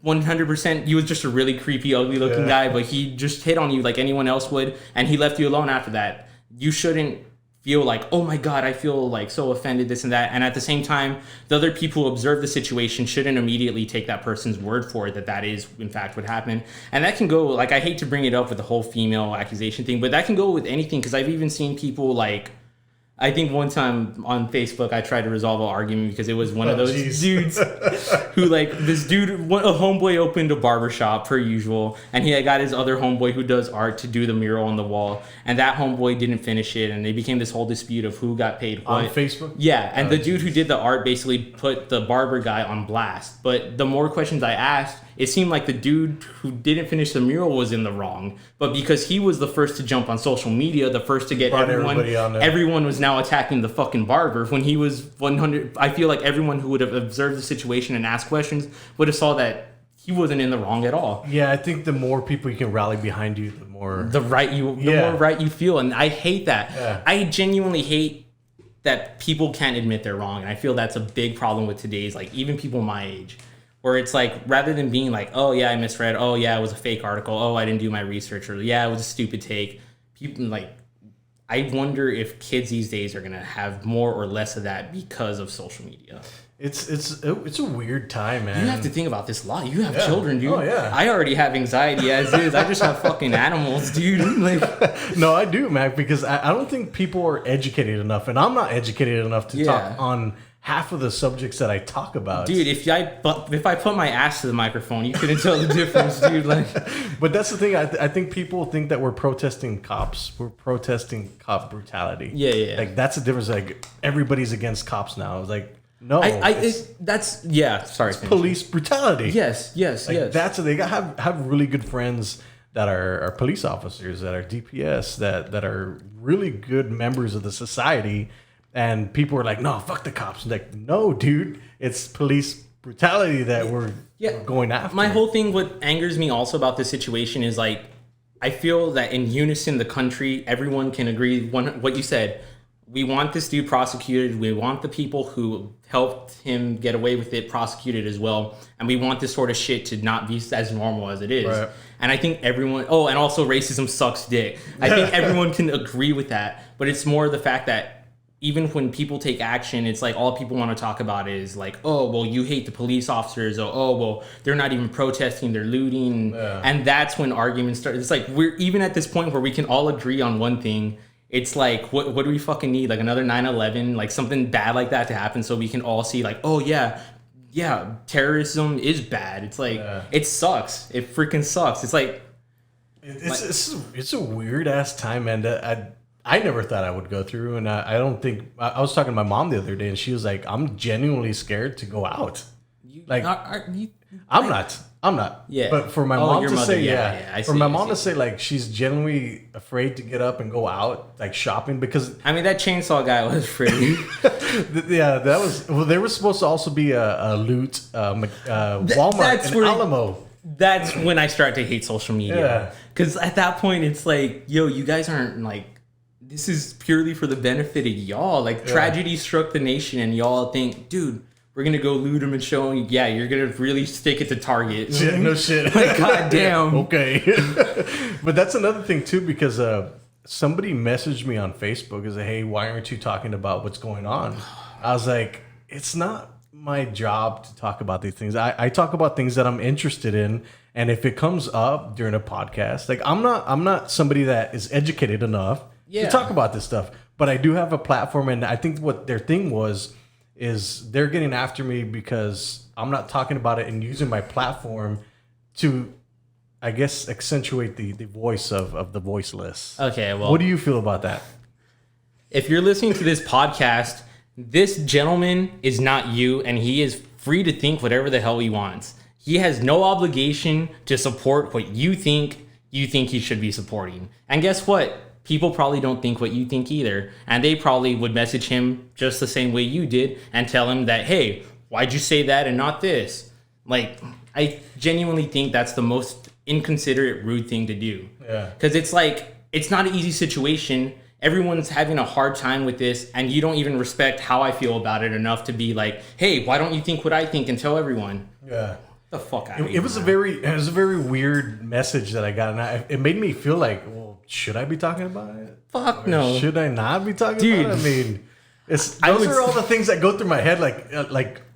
100%, he was just a really creepy, ugly looking guy, but he just hit on you like anyone else would, and he left you alone after that. You shouldn't feel like, oh my God, I feel like so offended, this and that. And at the same time, the other people who observe the situation shouldn't immediately take that person's word for it, that is in fact what happened. And that can go, like, I hate to bring it up with the whole female accusation thing, but that can go with anything, because I've even seen people, like, I think one time on Facebook, I tried to resolve an argument because it was one of those dudes who, like, this dude, a homeboy opened a barbershop per usual, and he had got his other homeboy who does art to do the mural on the wall, and that homeboy didn't finish it, and they became this whole dispute of who got paid what. On Facebook? Yeah, and the dude who did the art basically put the barber guy on blast. But the more questions I asked, it seemed like the dude who didn't finish the mural was in the wrong. But because he was the first to jump on social media, the first to get everyone was now attacking the fucking barber. When he was 100, I feel like everyone who would have observed the situation and asked questions would have saw that he wasn't in the wrong at all. Yeah, I think the more people you can rally behind you, the more more right you feel. And I hate that. Yeah. I genuinely hate that people can't admit they're wrong. And I feel that's a big problem with today's, like, even people my age. Where it's like, rather than being like, oh yeah, I misread, oh yeah, it was a fake article, oh I didn't do my research, or yeah, it was a stupid take. People, like, I wonder if kids these days are gonna have more or less of that because of social media. It's a weird time, man. You have to think about this a lot. You have children, dude. Oh, yeah. I already have anxiety as is. I just have fucking animals, dude. Like, no, I do, Mac, because I don't think people are educated enough, and I'm not educated enough to talk on half of the subjects that I talk about. Dude, if I put my ass to the microphone, you couldn't tell the difference, dude. Like, but that's the thing. I think people think that we're protesting cops. We're protesting cop brutality. Yeah. Like, that's the difference. Like, everybody's against cops now. It's like, no, sorry. Police brutality. Yes. That's they have really good friends that are police officers, that are DPS, that are really good members of the society. And people are like, no, fuck the cops. Like, no, dude, it's police brutality that we're going after. My whole thing, what angers me also about this situation is, like, I feel that in unison, the country, everyone can agree, what you said, we want this dude prosecuted. We want the people who helped him get away with it prosecuted as well. And we want this sort of shit to not be as normal as it is. Right. And I think everyone, and also racism sucks dick. I think everyone can agree with that. But it's more the fact that even when people take action, it's like all people want to talk about is like, oh, well, you hate the police officers. Or, oh, well, they're not even protesting, they're looting. Yeah. And that's when arguments start. It's like, we're even at this point where we can all agree on one thing. It's like, what do we fucking need? Like another 9/11, like something bad like that to happen so we can all see like, oh yeah, terrorism is bad. It's like, it sucks. It freaking sucks. It's like, it's a weird ass time, man. That I never thought I would go through, and I don't think I was talking to my mom the other day, and she was like, "I'm genuinely scared to go out." I'm not. Yeah. But for my mom to say, to say like she's genuinely afraid to get up and go out, like shopping, because I mean that chainsaw guy was pretty. that was. Well, there was supposed to also be a loot, Walmart and Alamo. That's when I start to hate social media, because at that point it's like, yo, you guys aren't like. This is purely for the benefit of y'all. Like, tragedy struck the nation, and y'all think, dude, we're gonna go loot them and show them. Yeah, you're gonna really stick it to Target. Yeah, no shit. Like, goddamn. Okay. But that's another thing too, because somebody messaged me on Facebook and said, "Hey, why aren't you talking about what's going on?" I was like, "It's not my job to talk about these things. I talk about things that I'm interested in, and if it comes up during a podcast, like I'm not somebody that is educated enough to talk about this stuff, but I do have a platform, and I think what their thing is they're getting after me because I'm not talking about it and using my platform to, I guess, accentuate the voice of the voiceless. Okay, well, what do you feel about that? if you're listening to this podcast, this gentleman is not you, and he is free to think whatever the hell he wants. He has no obligation to support what you think he should be supporting. And guess what? People probably don't think what you think either. And they probably would message him just the same way you did and tell him that, hey, why'd you say that and not this? Like, I genuinely think that's the most inconsiderate, rude thing to do. Yeah. Because it's like, it's not an easy situation. Everyone's having a hard time with this, and you don't even respect how I feel about it enough to be like, hey, why don't you think what I think and tell everyone? Yeah. The fuck out of here. It was a very weird message that I got, and it made me feel like, well, should I be talking about it? Fuck Or no. Should I not be talking Dude. about it? I mean, those are all the things that go through my head, like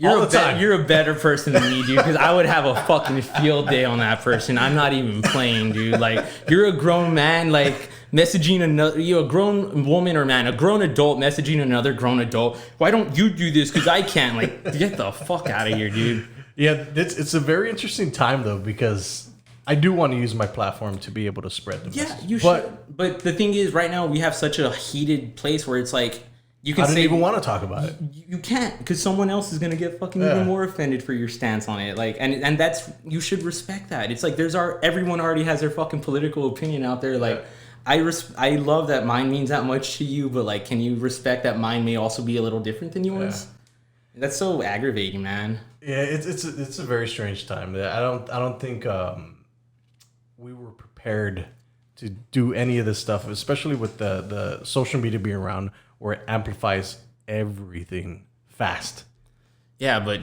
all the time. You're a better person than me, dude, because I would have a fucking field day on that person. I'm not even playing, dude. Like, you're a grown man, like, messaging you're a grown woman or man, a grown adult messaging another grown adult. Why don't you do this? Because I can't. Like, get the fuck out of here, dude. Yeah, it's a very interesting time, though, because I do want to use my platform to be able to spread the message. Yeah, you should. But the thing is, right now, we have such a heated place where it's like, you can I don't even want to talk about it. You can't, because someone else is gonna get fucking even more offended for your stance on it. Like, and that's, you should respect that. It's like everyone already has their fucking political opinion out there. Like, I love that mine means that much to you, but like, can you respect that mine may also be a little different than yours? Yeah. That's so aggravating, man. Yeah, it's a very strange time. I don't think we were prepared to do any of this stuff, especially with the social media being around, where it amplifies everything fast. Yeah, but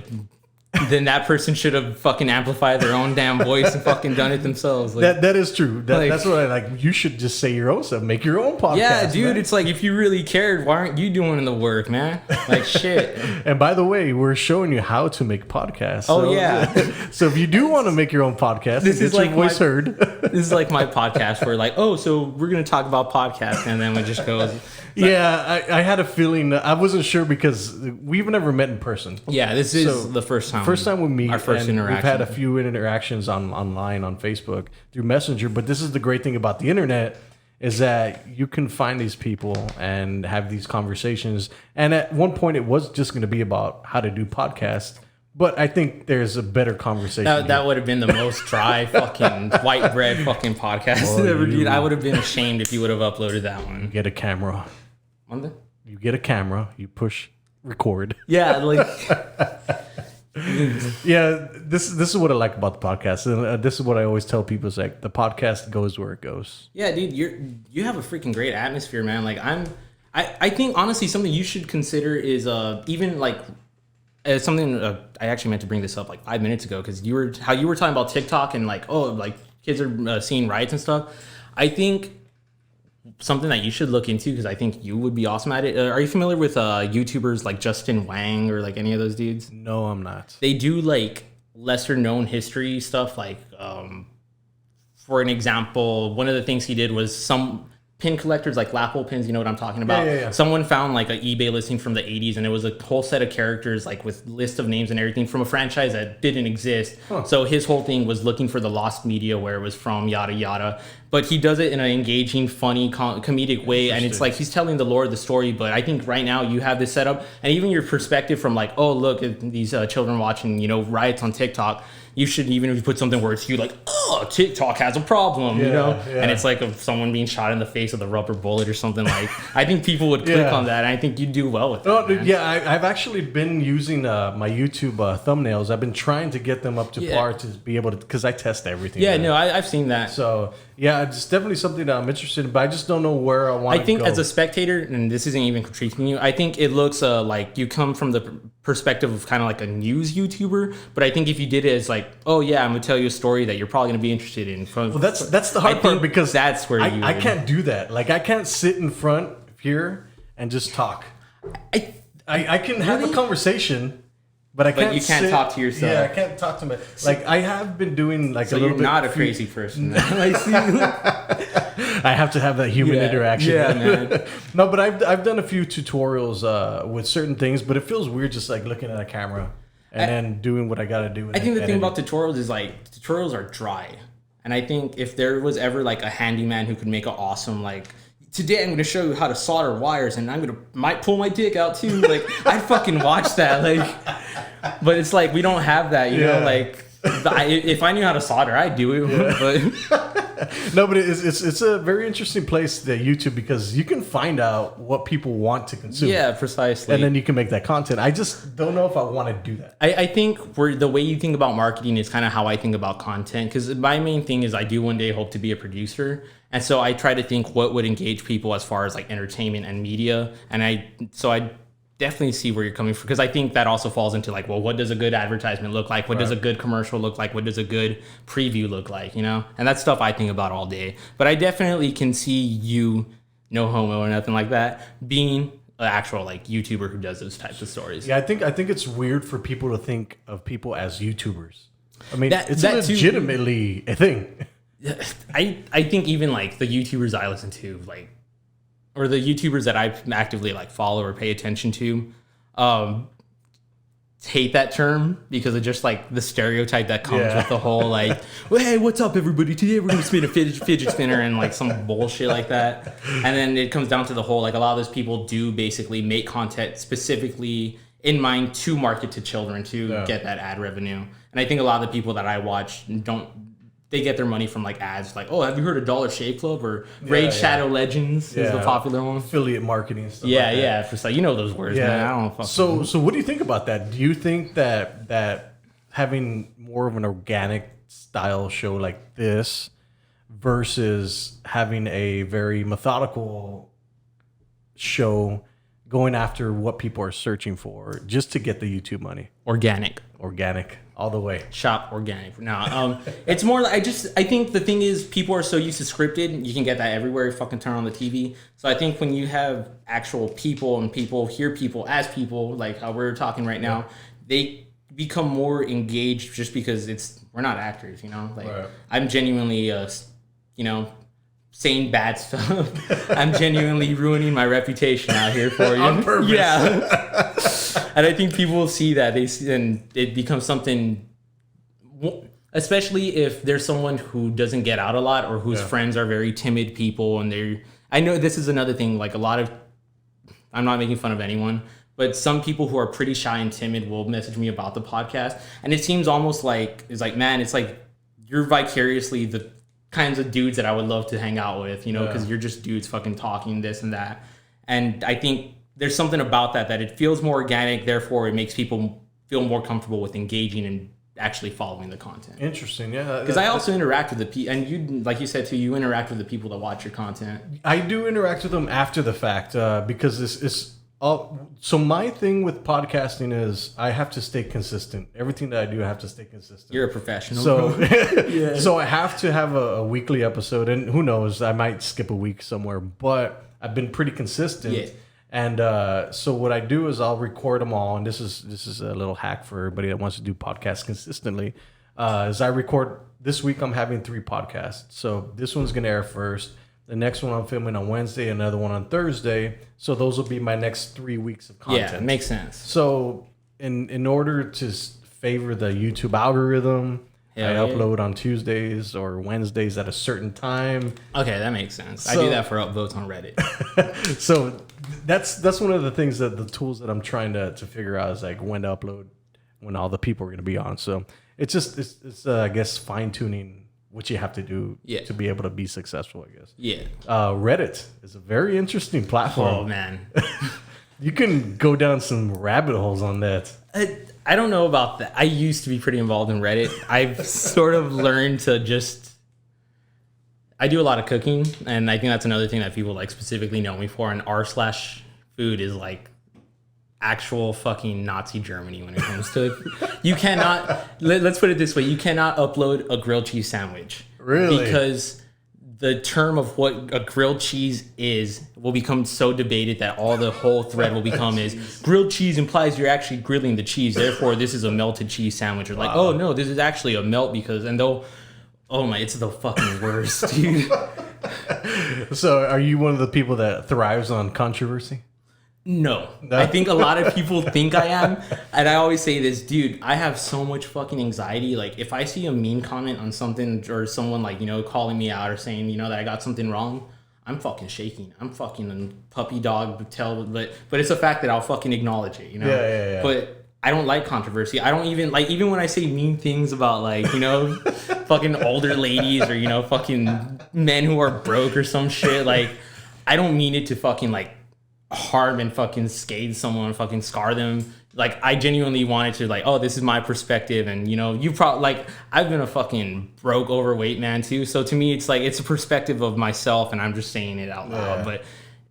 then that person should have fucking amplified their own damn voice and fucking done it themselves. Like, That is true. That's what I like. You should just say your own stuff. Make your own podcast. yeah, dude. Man. It's like, if you really cared, why aren't you doing the work, man? Like, shit. And by the way, we're showing you how to make podcasts. Oh, yeah. So if you do want to make your own podcast, This is get your like voice heard. This is like my podcast where like, oh, so we're going to talk about podcasts, and then it just goes. Yeah, I had a feeling. I wasn't sure because we've never met in person. Yeah, this is the first time. First time we meet. Our first and interaction. We've had a few interactions online on Facebook through Messenger. But this is the great thing about the internet is that you can find these people and have these conversations. And at one point, it was just going to be about how to do podcasts. But I think there's a better conversation. That would have been the most dry fucking white bread fucking podcast ever, dude. I would have been ashamed if you would have uploaded that one. Get a camera. You get a camera. You push record. Yeah, like. Yeah, this is what I like about the podcast, and this is what I always tell people: is like the podcast goes where it goes. Yeah, dude, you have a freaking great atmosphere, man. Like, I think honestly something you should consider is even like something I actually meant to bring this up like 5 minutes ago, because you were talking about TikTok and like, oh, like kids are seeing riots and stuff. I think something that you should look into, because I think you would be awesome at it. Are you familiar with YouTubers like Justin Wang or like any of those dudes? No, I'm not. They do like lesser known history stuff. Like, for an example, one of the things he did was some pin collectors, like Lapel pins, you know what I'm talking about? Yeah. Someone found like an eBay listing from the 80s, and it was a whole set of characters like with list of names and everything from a franchise that didn't exist. So his whole thing was looking for the lost media, where it was from, yada yada. But he does it in an engaging, funny, comedic way, and it's like he's telling the lore of the story. But I think right now you have this set up, and even your perspective from like, oh, look at these children watching, you know, riots on TikTok. You should, even if you put something where it's you like, oh, TikTok has a problem, you know? Yeah. And it's like of someone being shot in the face with a rubber bullet or something. Like, I think people would click on that, and I think you'd do well with that. Dude, yeah, I've actually been using my YouTube thumbnails. I've been trying to get them up to par to be able to, because I test everything. Yeah, no, I've seen that. So, yeah, it's definitely something that I'm interested in, but I just don't know where I want to go. I think as a spectator, and this isn't even critiquing you, I think it looks like you come from the perspective of kind of like a news YouTuber, but I think if you did it as like, oh yeah, I'm gonna tell you a story that you're probably gonna be interested in. Well, that's the hard part, because that's where I can't do that. Like, I can't sit in front here and just talk. I can have a conversation, But I can't. you can't talk to yourself. Yeah, I can't talk to me. Like I have been doing like So a little you're bit. not a crazy person. I see. I have to have that human interaction. Yeah, man. No, but I've done a few tutorials with certain things, but it feels weird just like looking at a camera and then doing what I got to do. I think the thing about tutorials is like tutorials are dry, and I think if there was ever like a handyman who could make an awesome like. Today I'm going to show you how to solder wires, and might pull my dick out too. Like I'd fucking watch that. Like, but it's like we don't have that, you know. Like if I knew how to solder, I'd do it. Yeah. But no, but it's a very interesting place, that YouTube, because you can find out what people want to consume. Yeah, precisely. And then you can make that content. I just don't know if I want to do that. I think the way you think about marketing is kind of how I think about content. Because my main thing is I do one day hope to be a producer. And so I try to think what would engage people as far as like entertainment and media. And I definitely see where you're coming from, because I think that also falls into like, well, what does a good advertisement look like? What does a good commercial look like? What does a good preview look like? You know, and that's stuff I think about all day. But I definitely can see you, no homo or nothing like that, being an actual like YouTuber who does those types of stories. Yeah, I think it's weird for people to think of people as YouTubers. I mean, it's that legitimately a thing. I think even like the YouTubers I listen to, like, or the YouTubers that I actively like follow or pay attention to, hate that term because of just like the stereotype that comes with the whole like, well, hey, what's up, everybody? Today we're gonna spin a fidget spinner and like some bullshit like that. And then it comes down to the whole like a lot of those people do basically make content specifically in mind to market to children to get that ad revenue. And I think a lot of the people that I watch they get their money from like ads, like, oh, have you heard of Dollar Shave Club or Raid Shadow Legends is the popular one. Affiliate marketing and stuff. Yeah, like that. For you know those words, man. I don't know. So what do you think about that? Do you think that having more of an organic style show like this versus having a very methodical show going after what people are searching for just to get the YouTube money? Organic all the way. Shop organic. No, it's more like I think the thing is people are so used to scripted. You can get that everywhere. You fucking turn on the TV. So I think when you have actual people and people hear people as people, like how we're talking right now, they become more engaged just because we're not actors, you know. Like I'm genuinely, saying bad stuff. I'm genuinely ruining my reputation out here for you. On purpose. Yeah. And I think people will see that and it becomes something, especially if there's someone who doesn't get out a lot or whose friends are very timid people. And I know this is another thing, like I'm not making fun of anyone, but some people who are pretty shy and timid will message me about the podcast. And it seems almost like, man, it's like you're vicariously the kinds of dudes that I would love to hang out with, you know, because you're just dudes fucking talking this and that. And I think there's something about that it feels more organic, therefore it makes people feel more comfortable with engaging and actually following the content. Interesting, yeah. Because I also interact with the people, and you, like you said too, you interact with the people that watch your content. I do interact with them after the fact because this so my thing with podcasting is I have to stay consistent. Everything that I do, I have to stay consistent. You're a professional. So, so I have to have a weekly episode, and who knows, I might skip a week somewhere, but I've been pretty consistent. Yeah. And so what I do is I'll record them all, and this is a little hack for everybody that wants to do podcasts consistently. Is I record this week. I'm having 3 podcasts, so this one's gonna air first. The next one I'm filming on Wednesday, another one on Thursday. So those will be my next 3 weeks of content. Yeah, it makes sense. So in order to favor the YouTube algorithm, I upload on Tuesdays or Wednesdays at a certain time. Okay, that makes sense. I do that for upvotes on Reddit. So that's one of the things that the tools that I'm trying to figure out is like when to upload, when all the people are going to be on. So it's I guess fine tuning what you have to do to be able to be successful, I guess. Yeah. Reddit is a very interesting platform. Oh, man. You can go down some rabbit holes on that. I don't know about that. I used to be pretty involved in Reddit. I've sort of learned to I do a lot of cooking, and I think that's another thing that people like specifically know me for. And r/food is like actual fucking Nazi Germany when it comes to it. You cannot, let's put it this way, you cannot upload a grilled cheese sandwich. Really? Because the term of what a grilled cheese is will become so debated that all the whole thread will become is grilled cheese implies you're actually grilling the cheese. Therefore, this is a melted cheese sandwich. Or like, oh no, this is actually a melt because, and they'll, oh my, it's the fucking worst, dude. So are you one of the people that thrives on controversy? No. I think a lot of people think I am. And I always say this, dude, I have so much fucking anxiety. Like, if I see a mean comment on something or someone, like, you know, calling me out or saying, you know, that I got something wrong, I'm fucking shaking. I'm fucking a puppy dog tail. But it's a fact that I'll fucking acknowledge it, you know? Yeah. But I don't like controversy. I don't even, like, even when I say mean things about, like, you know, fucking older ladies or, you know, fucking men who are broke or some shit, like, I don't mean it to fucking, like, harm and fucking scathe someone, fucking scar them. Like, I genuinely wanted to, like, oh, this is my perspective. And, you know, you probably, like, I've been a fucking broke, overweight man too. So to me, it's like, it's a perspective of myself and I'm just saying it out loud. Yeah. But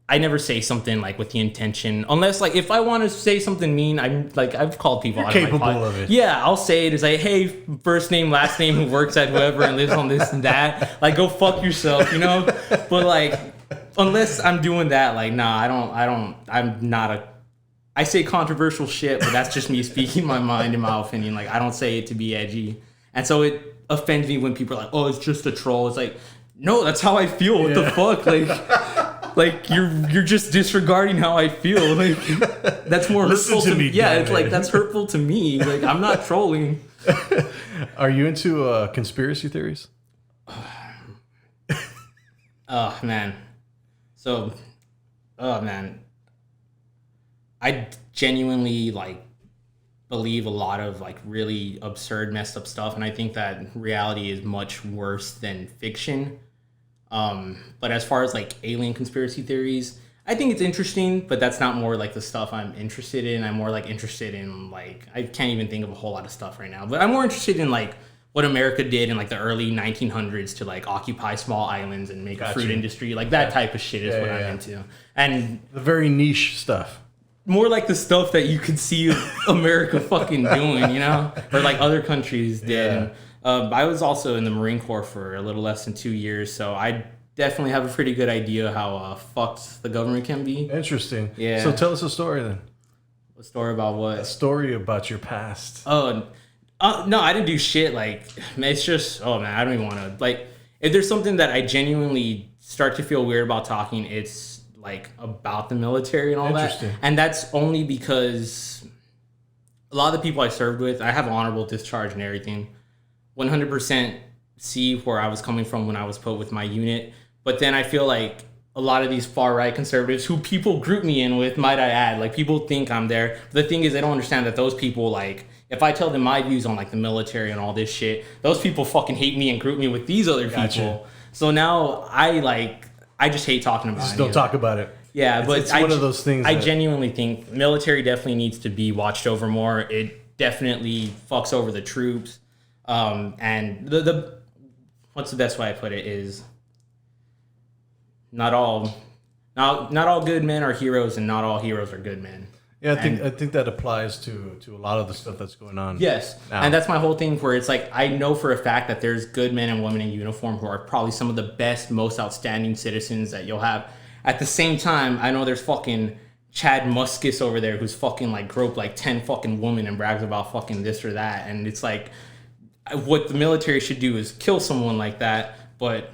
I never say something like with the intention, unless, like, if I want to say something mean, I'm like, I've called people out capable of my of it. Yeah, I'll say it. It's like, hey, first name, last name, who works at whoever and lives on this and that. Like, go fuck yourself, you know? But, like, unless I'm doing that, like, nah, I'm not a, I say controversial shit, but that's just me speaking my mind and my opinion. Like, I don't say it to be edgy. And so it offends me when people are like, oh, it's just a troll. It's like, no, that's how I feel. What the fuck? Like you're just disregarding how I feel. Like, that's more Listen hurtful to me, Yeah, damn it's it. like, that's hurtful to me. Like, I'm not trolling. Are you into conspiracy theories? Oh, man. So, oh, man. I genuinely, like, believe a lot of, like, really absurd, messed up stuff. And I think that reality is much worse than fiction. But as far as, like, alien conspiracy theories, I think it's interesting, but that's not more, like, the stuff I'm interested in. I'm more, like, interested in, like, I can't even think of a whole lot of stuff right now. But I'm more interested in, like, what America did in, like, the early 1900s to, like, occupy small islands and make a fruit industry. Like, that type of shit is what I'm into. And The very niche stuff. more like the stuff that you could see America fucking doing, you know? Or, like, other countries did. And, I was also in the Marine Corps for a little less than 2 years, so I definitely have a pretty good idea how fucked the government can be. Interesting. Yeah. So tell us a story then. A story about what? A story about your past. Oh, no, I didn't do shit. Like, it's just, oh man, I don't even want to, like, if there's something that I genuinely start to feel weird about talking, it's like about the military and all that. Interesting. And that's only because a lot of the people I served with, I have honorable discharge and everything. 100% see where I was coming from when I was put with my unit. But then I feel like a lot of these far-right conservatives who people group me in with, might I add, like, people think I'm there. But the thing is, they don't understand that those people, like, if I tell them my views on, like, the military and all this shit, those people fucking hate me and group me with these other people. So now I just hate talking about it. Just don't talk about it. Yeah, but it's one of those things I that- genuinely think military definitely needs to be watched over more. It definitely fucks over the troops. And the what's the best way I put it is not all good men are heroes and not all heroes are good men. Yeah, I think that applies to a lot of the stuff that's going on. Yes. now. And that's my whole thing where it's like, I know for a fact that there's good men and women in uniform who are probably some of the best, most outstanding citizens that you'll have. At the same time, I know there's fucking Chad Muskus over there who's fucking, like, groped like 10 fucking women and brags about fucking this or that. And it's like, what the military should do is kill someone like that. But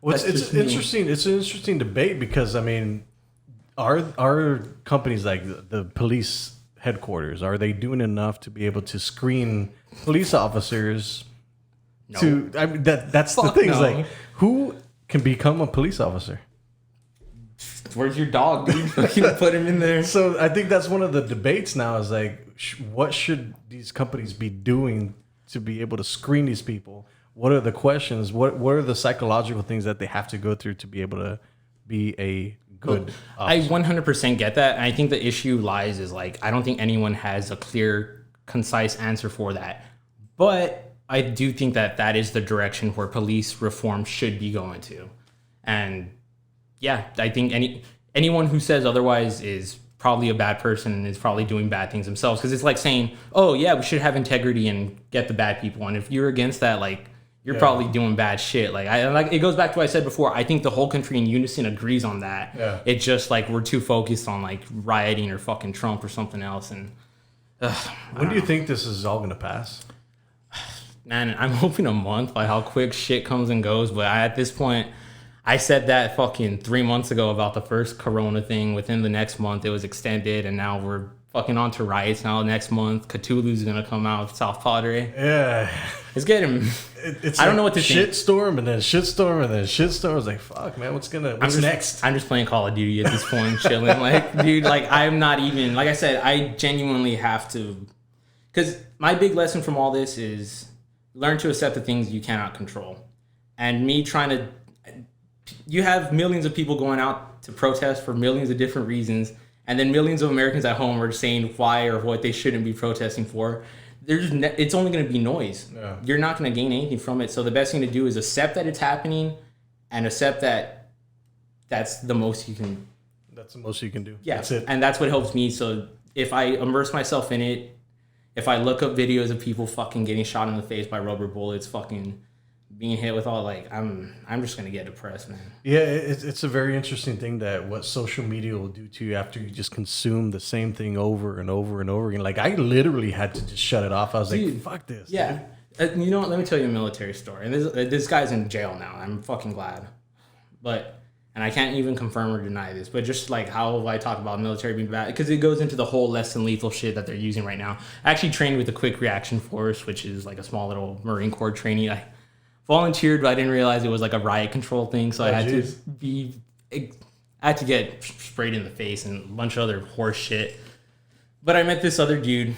Well, that's it's just me. interesting. It's an interesting debate because, I mean, are companies like the police headquarters, are they doing enough to be able to screen police officers? No. I mean, that's the Fuck thing. Is no. like, who can become a police officer? Where's your dog, dude? Fucking put him in there. So I think that's one of the debates now. Is like, what should these companies be doing to be able to screen these people? What are the questions? What are the psychological things that they have to go through to be able to be a good I officer? 100% get that. And I think the issue lies is, like, I don't think anyone has a clear, concise answer for that. But I do think that that is the direction where police reform should be going to. And yeah, I think anyone who says otherwise is probably a bad person and is probably doing bad things themselves. Because it's like saying, oh yeah, we should have integrity and get the bad people. And if you're against that, like, you're probably doing bad shit. Like it goes back to what I said before. I think the whole country in unison agrees on that. Yeah. It's just like we're too focused on like rioting or fucking Trump or something else. And when do you think this is all gonna pass? man, I'm hoping a month by how quick shit comes and goes. But at this point, I said that fucking 3 months ago about the first Corona thing. Within the next month, it was extended, and now we're fucking on to riots now. Next month, Cthulhu's gonna come out of South Padre. Yeah, it's getting. It's I don't know what to think. Shitstorm and then shitstorm and then shitstorm. I was like, fuck, man, what's next? I'm just playing Call of Duty at this point, chilling. Like, dude, like I'm not even. Like I said, I genuinely have to, because my big lesson from all this is learn to accept the things you cannot control. And me trying to, you have millions of people going out to protest for millions of different reasons, and then millions of Americans at home are saying why or what they shouldn't be protesting for. It's only going to be noise. Yeah. You're not going to gain anything from it. So the best thing to do is accept that it's happening, and accept that that's the most you can. That's the most you can do. Yeah, that's it. And that's what helps me. So if I immerse myself in it, if I look up videos of people fucking getting shot in the face by rubber bullets, fucking being hit with all, like, I'm just gonna get depressed, man. Yeah, it's a very interesting thing that what social media will do to you after you just consume the same thing over and over and over again. Like, I literally had to just shut it off. I was like, fuck this. Yeah. You know what? Let me tell you a military story. And this guy's in jail now. I'm fucking glad. And I can't even confirm or deny this, but just like how I talk about military being bad, because it goes into the whole less than lethal shit that they're using right now. I actually trained with the Quick Reaction Force, which is like a small little Marine Corps training. I volunteered, but I didn't realize it was like a riot control thing, so I had to get sprayed in the face and a bunch of other horse shit. But I met this other dude,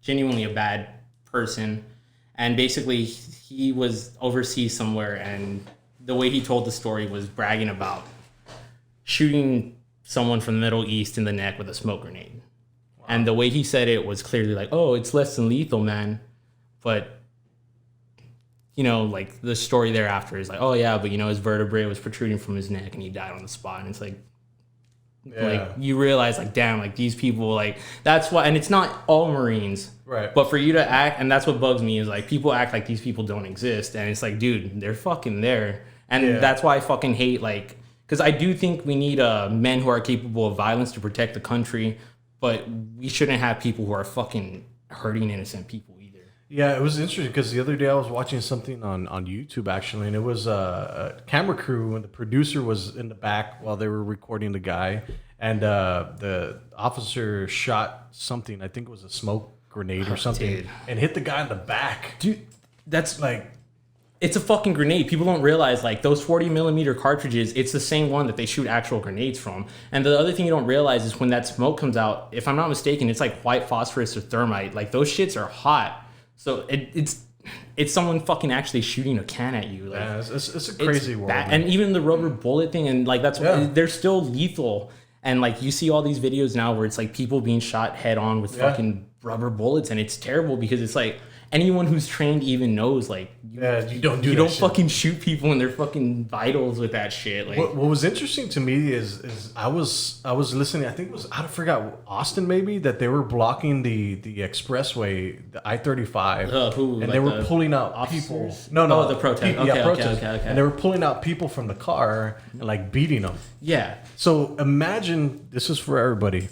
genuinely a bad person, and basically he was overseas somewhere, and the way he told the story was bragging about shooting someone from the Middle East in the neck with a smoke grenade. Wow. And the way he said it was clearly like, oh, it's less than lethal, man. But, you know, like the story thereafter is like, oh yeah, but you know, his vertebrae was protruding from his neck and he died on the spot. And it's like, like you realize like, damn, like these people, like that's why, and it's not all Marines, right? But for you to act, and that's what bugs me is like people act like these people don't exist. And it's like, dude, they're fucking there. And that's why I fucking hate, like, because I do think we need men who are capable of violence to protect the country, but we shouldn't have people who are fucking hurting innocent people either. Yeah, it was interesting because the other day I was watching something on YouTube actually, and it was a camera crew, and the producer was in the back while they were recording the guy, and the officer shot something, I think it was a smoke grenade or something, and hit the guy in the back. Dude, that's like... It's a fucking grenade. People don't realize, like, those 40 millimeter cartridges, it's the same one that they shoot actual grenades from. And the other thing you don't realize is when that smoke comes out, if I'm not mistaken, it's like white phosphorus or thermite. Like, those shits are hot. So it's someone fucking actually shooting a can at you. Like, yeah, it's a crazy world. And even the rubber bullet thing, and like that's they're still lethal. And like you see all these videos now where it's like people being shot head on with fucking rubber bullets, and it's terrible because it's like anyone who's trained even knows, like, you don't fucking shoot people in their fucking vitals with that shit. Like, what was interesting to me is I was listening. I think it was, I forgot, Austin maybe, that they were blocking the expressway, the I-35, and they were pulling out people. No, the protest. Okay. And they were pulling out people from the car and like beating them. Yeah. So imagine, this is for everybody.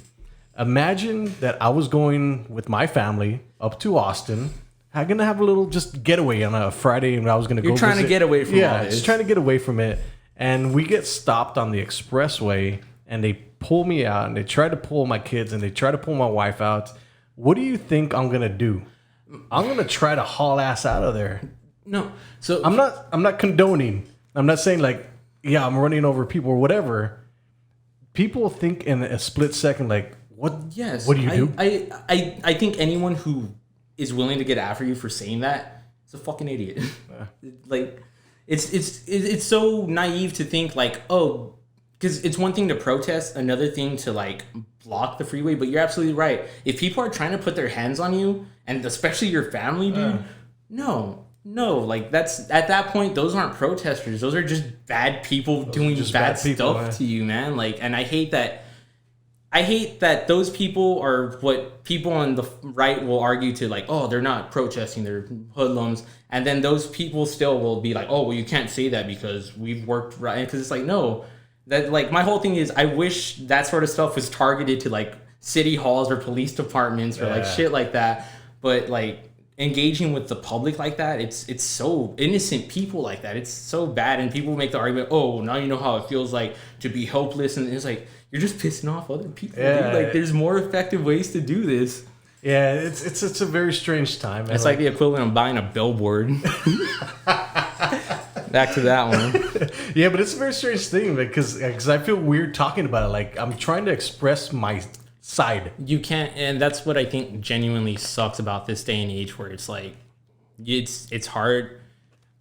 Imagine that I was going with my family up to Austin. I'm gonna have a little just getaway on a Friday, and I was gonna go. You're trying to get away from all this. Just trying to get away from it. And we get stopped on the expressway, and they pull me out, and they try to pull my kids, and they try to pull my wife out. What do you think I'm gonna do? I'm gonna try to haul ass out of there. No, so I'm not condoning. I'm not saying like, yeah, I'm running over people or whatever. People think in a split second, like, what? Yes. What do you do? I think anyone who is willing to get after you for saying that is a fucking idiot. Like, it's so naive to think like, oh, because it's one thing to protest, another thing to like block the freeway. But you're absolutely right. If people are trying to put their hands on you, and especially your family, dude, no, like that's at that point, those aren't protesters. Those are just bad people doing bad stuff to you, man. Like, and I hate that. I hate that those people are what people on the right will argue to, like, oh, they're not protesting, they're hoodlums. And then those people still will be like, oh, well, you can't say that because we've worked right. Because it's like, no, that, like, my whole thing is I wish that sort of stuff was targeted to, like, city halls or police departments or like shit like that. But like engaging with the public like that, it's so innocent people like that. It's so bad. And people make the argument, oh, now you know how it feels like to be helpless. And it's like, you're just pissing off other people. Yeah. Dude. Like, there's more effective ways to do this. Yeah, it's a very strange time. It's like the equivalent of buying a billboard. Back to that one. Yeah, but it's a very strange thing because I feel weird talking about it. Like, I'm trying to express my side. You can't, and that's what I think genuinely sucks about this day and age, where it's like, it's hard.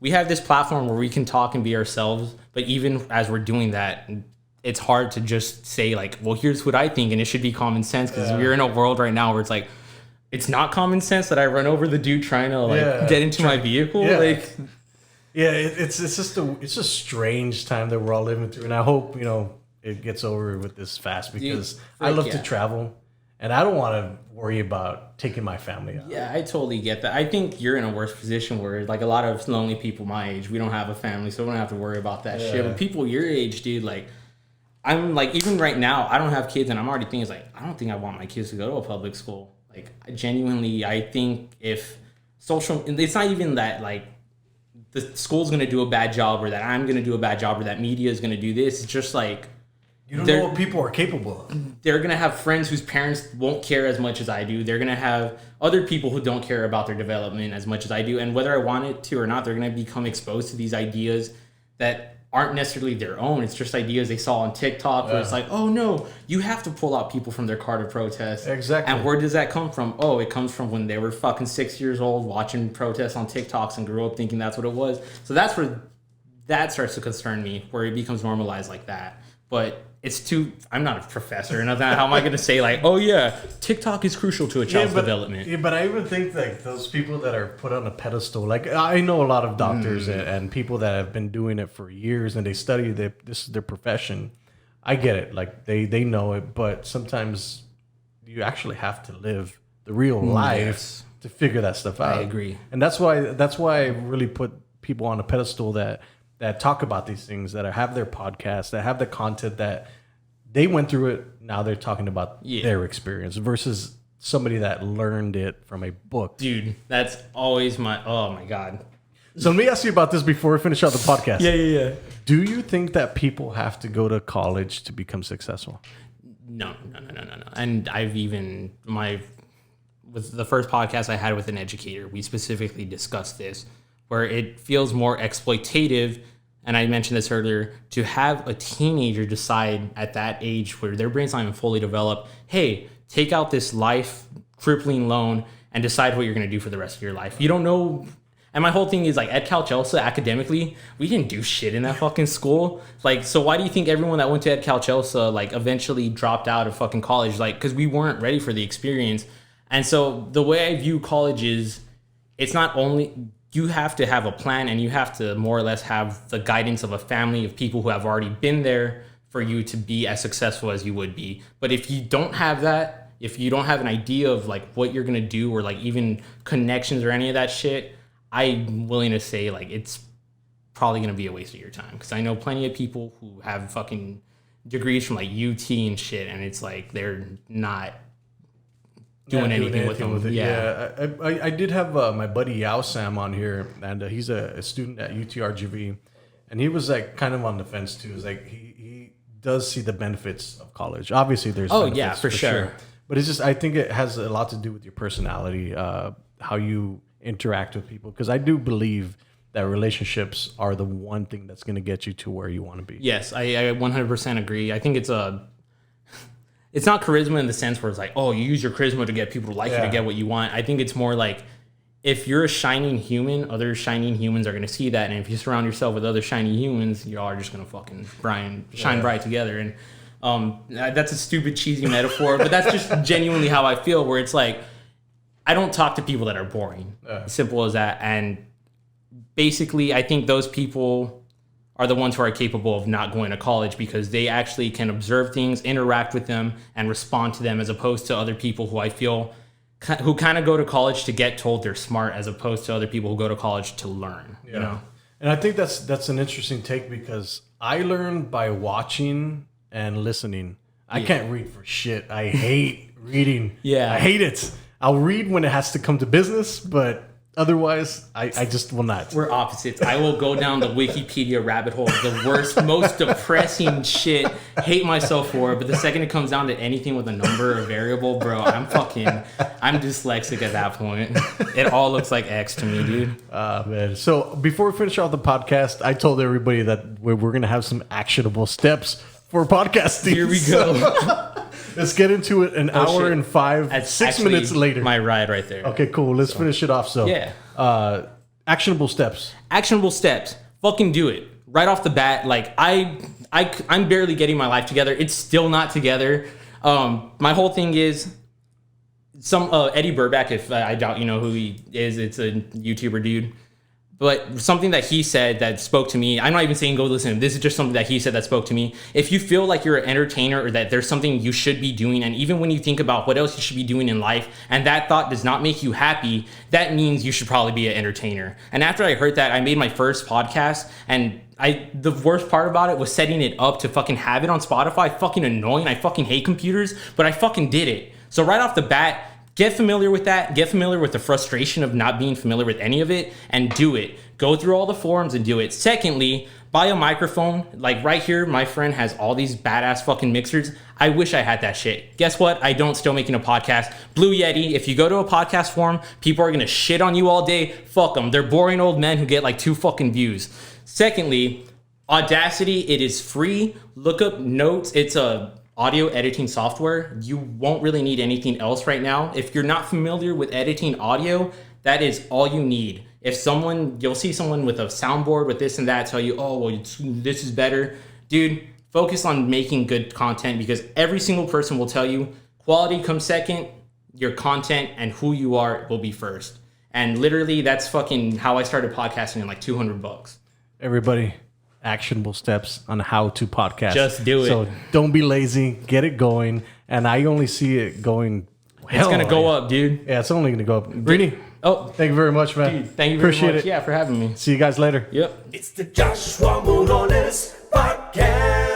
We have this platform where we can talk and be ourselves, but even as we're doing that, it's hard to just say like, well, here's what I think, and it should be common sense, because we're in a world right now where it's like, it's not common sense that I run over the dude trying to like get into my vehicle. Yeah. Like, it's just a strange time that we're all living through, and I hope it gets over with this fast, because I love to travel, and I don't want to worry about taking my family out. Yeah, I totally get that. I think you're in a worse position where, like, a lot of lonely people my age, we don't have a family, so we don't have to worry about that shit. But people your age, dude, like, I'm like, even right now, I don't have kids, and I'm already thinking, like, I don't think I want my kids to go to a public school. Like, genuinely, I think if it's not even that, like, the school's going to do a bad job, or that I'm going to do a bad job, or that media is going to do this. It's just like, you don't know what people are capable of. They're going to have friends whose parents won't care as much as I do. They're going to have other people who don't care about their development as much as I do. And whether I want it to or not, they're going to become exposed to these ideas that aren't necessarily their own. It's just ideas they saw on TikTok where it's like, oh no, you have to pull out people from their car to protest. Exactly. And where does that come from? Oh, it comes from when they were fucking 6 years old watching protests on TikToks and grew up thinking that's what it was. So that's where that starts to concern me, where it becomes normalized like that. But I'm not a professor, and how am I going to say like, oh yeah, TikTok is crucial to a child's development? Yeah, but I even think like those people that are put on a pedestal, like I know a lot of doctors and people that have been doing it for years, and they study this is their profession. I get it, like they know it, but sometimes you actually have to live the real life to figure that stuff out. I agree, and that's why I really put people on a pedestal that talk about these things, that have their podcasts, that have the content that they went through it. Now they're talking about their experience versus somebody that learned it from a book. Dude, that's always oh my God. So let me ask you about this before we finish out the podcast. Yeah. Do you think that people have to go to college to become successful? No. And I've even, with the first podcast I had with an educator, we specifically discussed this, where it feels more exploitative, and I mentioned this earlier, to have a teenager decide at that age where their brain's not even fully developed, hey, take out this life crippling loan and decide what you're going to do for the rest of your life. You don't know. And my whole thing is like, at Cal Chelsea, academically, we didn't do shit in that fucking school. Like, so why do you think everyone that went to Cal Chelsea like eventually dropped out of fucking college? Like, because we weren't ready for the experience. And so the way I view college is, it's not only, you have to have a plan, and you have to more or less have the guidance of a family of people who have already been there for you to be as successful as you would be. But if you don't have that, if you don't have an idea of like what you're going to do, or like even connections or any of that shit, I'm willing to say like it's probably going to be a waste of your time. Because I know plenty of people who have fucking degrees from like UT and shit, and it's like they're not doing anything with it. Yeah. I did have my buddy Yao Sam on here, and he's a student at UTRGV, and he was like kind of on the fence too. It's like he does see the benefits of college. Obviously, there's benefits, for sure. But it's just, I think it has a lot to do with your personality, how you interact with people. Because I do believe that relationships are the one thing that's going to get you to where you want to be. Yes, I 100% agree. I think it's not charisma in the sense where it's like, oh, you use your charisma to get people to like you to get what you want. I think it's more like, if you're a shining human, other shining humans are going to see that. And if you surround yourself with other shining humans, you all are just going to fucking shine bright together. And that's a stupid, cheesy metaphor, but that's just genuinely how I feel, where it's like, I don't talk to people that are boring. Simple as that. And basically, I think those people are the ones who are capable of not going to college, because they actually can observe things, interact with them, and respond to them, as opposed to other people who I feel who kind of go to college to get told they're smart, as opposed to other people who go to college to learn. You know, and I think that's an interesting take, because I learn by watching and listening. I can't read for shit. I hate reading. Yeah, I hate it. I'll read when it has to come to business, but otherwise, I just will not. we're opposites. I will go down the Wikipedia rabbit hole, the worst, most depressing shit, hate myself for it. But the second it comes down to anything with a number or variable, bro, I'm dyslexic at that point. It all looks like X to me, dude. Man. So before we finish off the podcast, I told everybody that we're going to have some actionable steps for podcasting. Here we go. Let's get into it. An hour shit. and 6 That's minutes later. My ride right there. Okay, cool. Let's finish it off. So, actionable steps. Actionable steps. Fucking do it. Right off the bat, like I'm barely getting my life together. It's still not together. My whole thing is some Eddie Burback, if I doubt you know who he is, it's a YouTuber dude. But something that he said that spoke to me, I'm not even saying go listen to him. This is just something that he said that spoke to me. If you feel like you're an entertainer, or that there's something you should be doing, and even when you think about what else you should be doing in life, and that thought does not make you happy, that means you should probably be an entertainer. And after I heard that, I made my first podcast, and the worst part about it was setting it up to fucking have it on Spotify. Fucking annoying. I fucking hate computers, but I fucking did it. So right off the bat, get familiar with that. Get familiar with the frustration of not being familiar with any of it, and do it. Go through all the forums and do it. Secondly, buy a microphone. Like right here, my friend has all these badass fucking mixers. I wish I had that shit. Guess what? I don't, still making a podcast. Blue Yeti, if you go to a podcast forum, people are going to shit on you all day. Fuck them. They're boring old men who get like 2 fucking views. Secondly, Audacity, it is free. Look up Notes. It's a audio editing software. You won't really need anything else right now. If you're not familiar with editing audio, that is all you need. If you'll see someone with a soundboard with this and that tell you, oh, well, this is better. Dude, focus on making good content, because every single person will tell you quality comes second, your content and who you are will be first. And literally that's fucking how I started podcasting in like $200. Everybody, actionable steps on how to podcast. Just do it. So don't be lazy. Get it going. And I only see it going. It's going to go up, dude. Yeah, it's only going to go up. Rene, thank you very much, man. Dude, thank you very Appreciate much. it. Yeah, for having me. See you guys later. Yep. It's the Joshua Morones Podcast.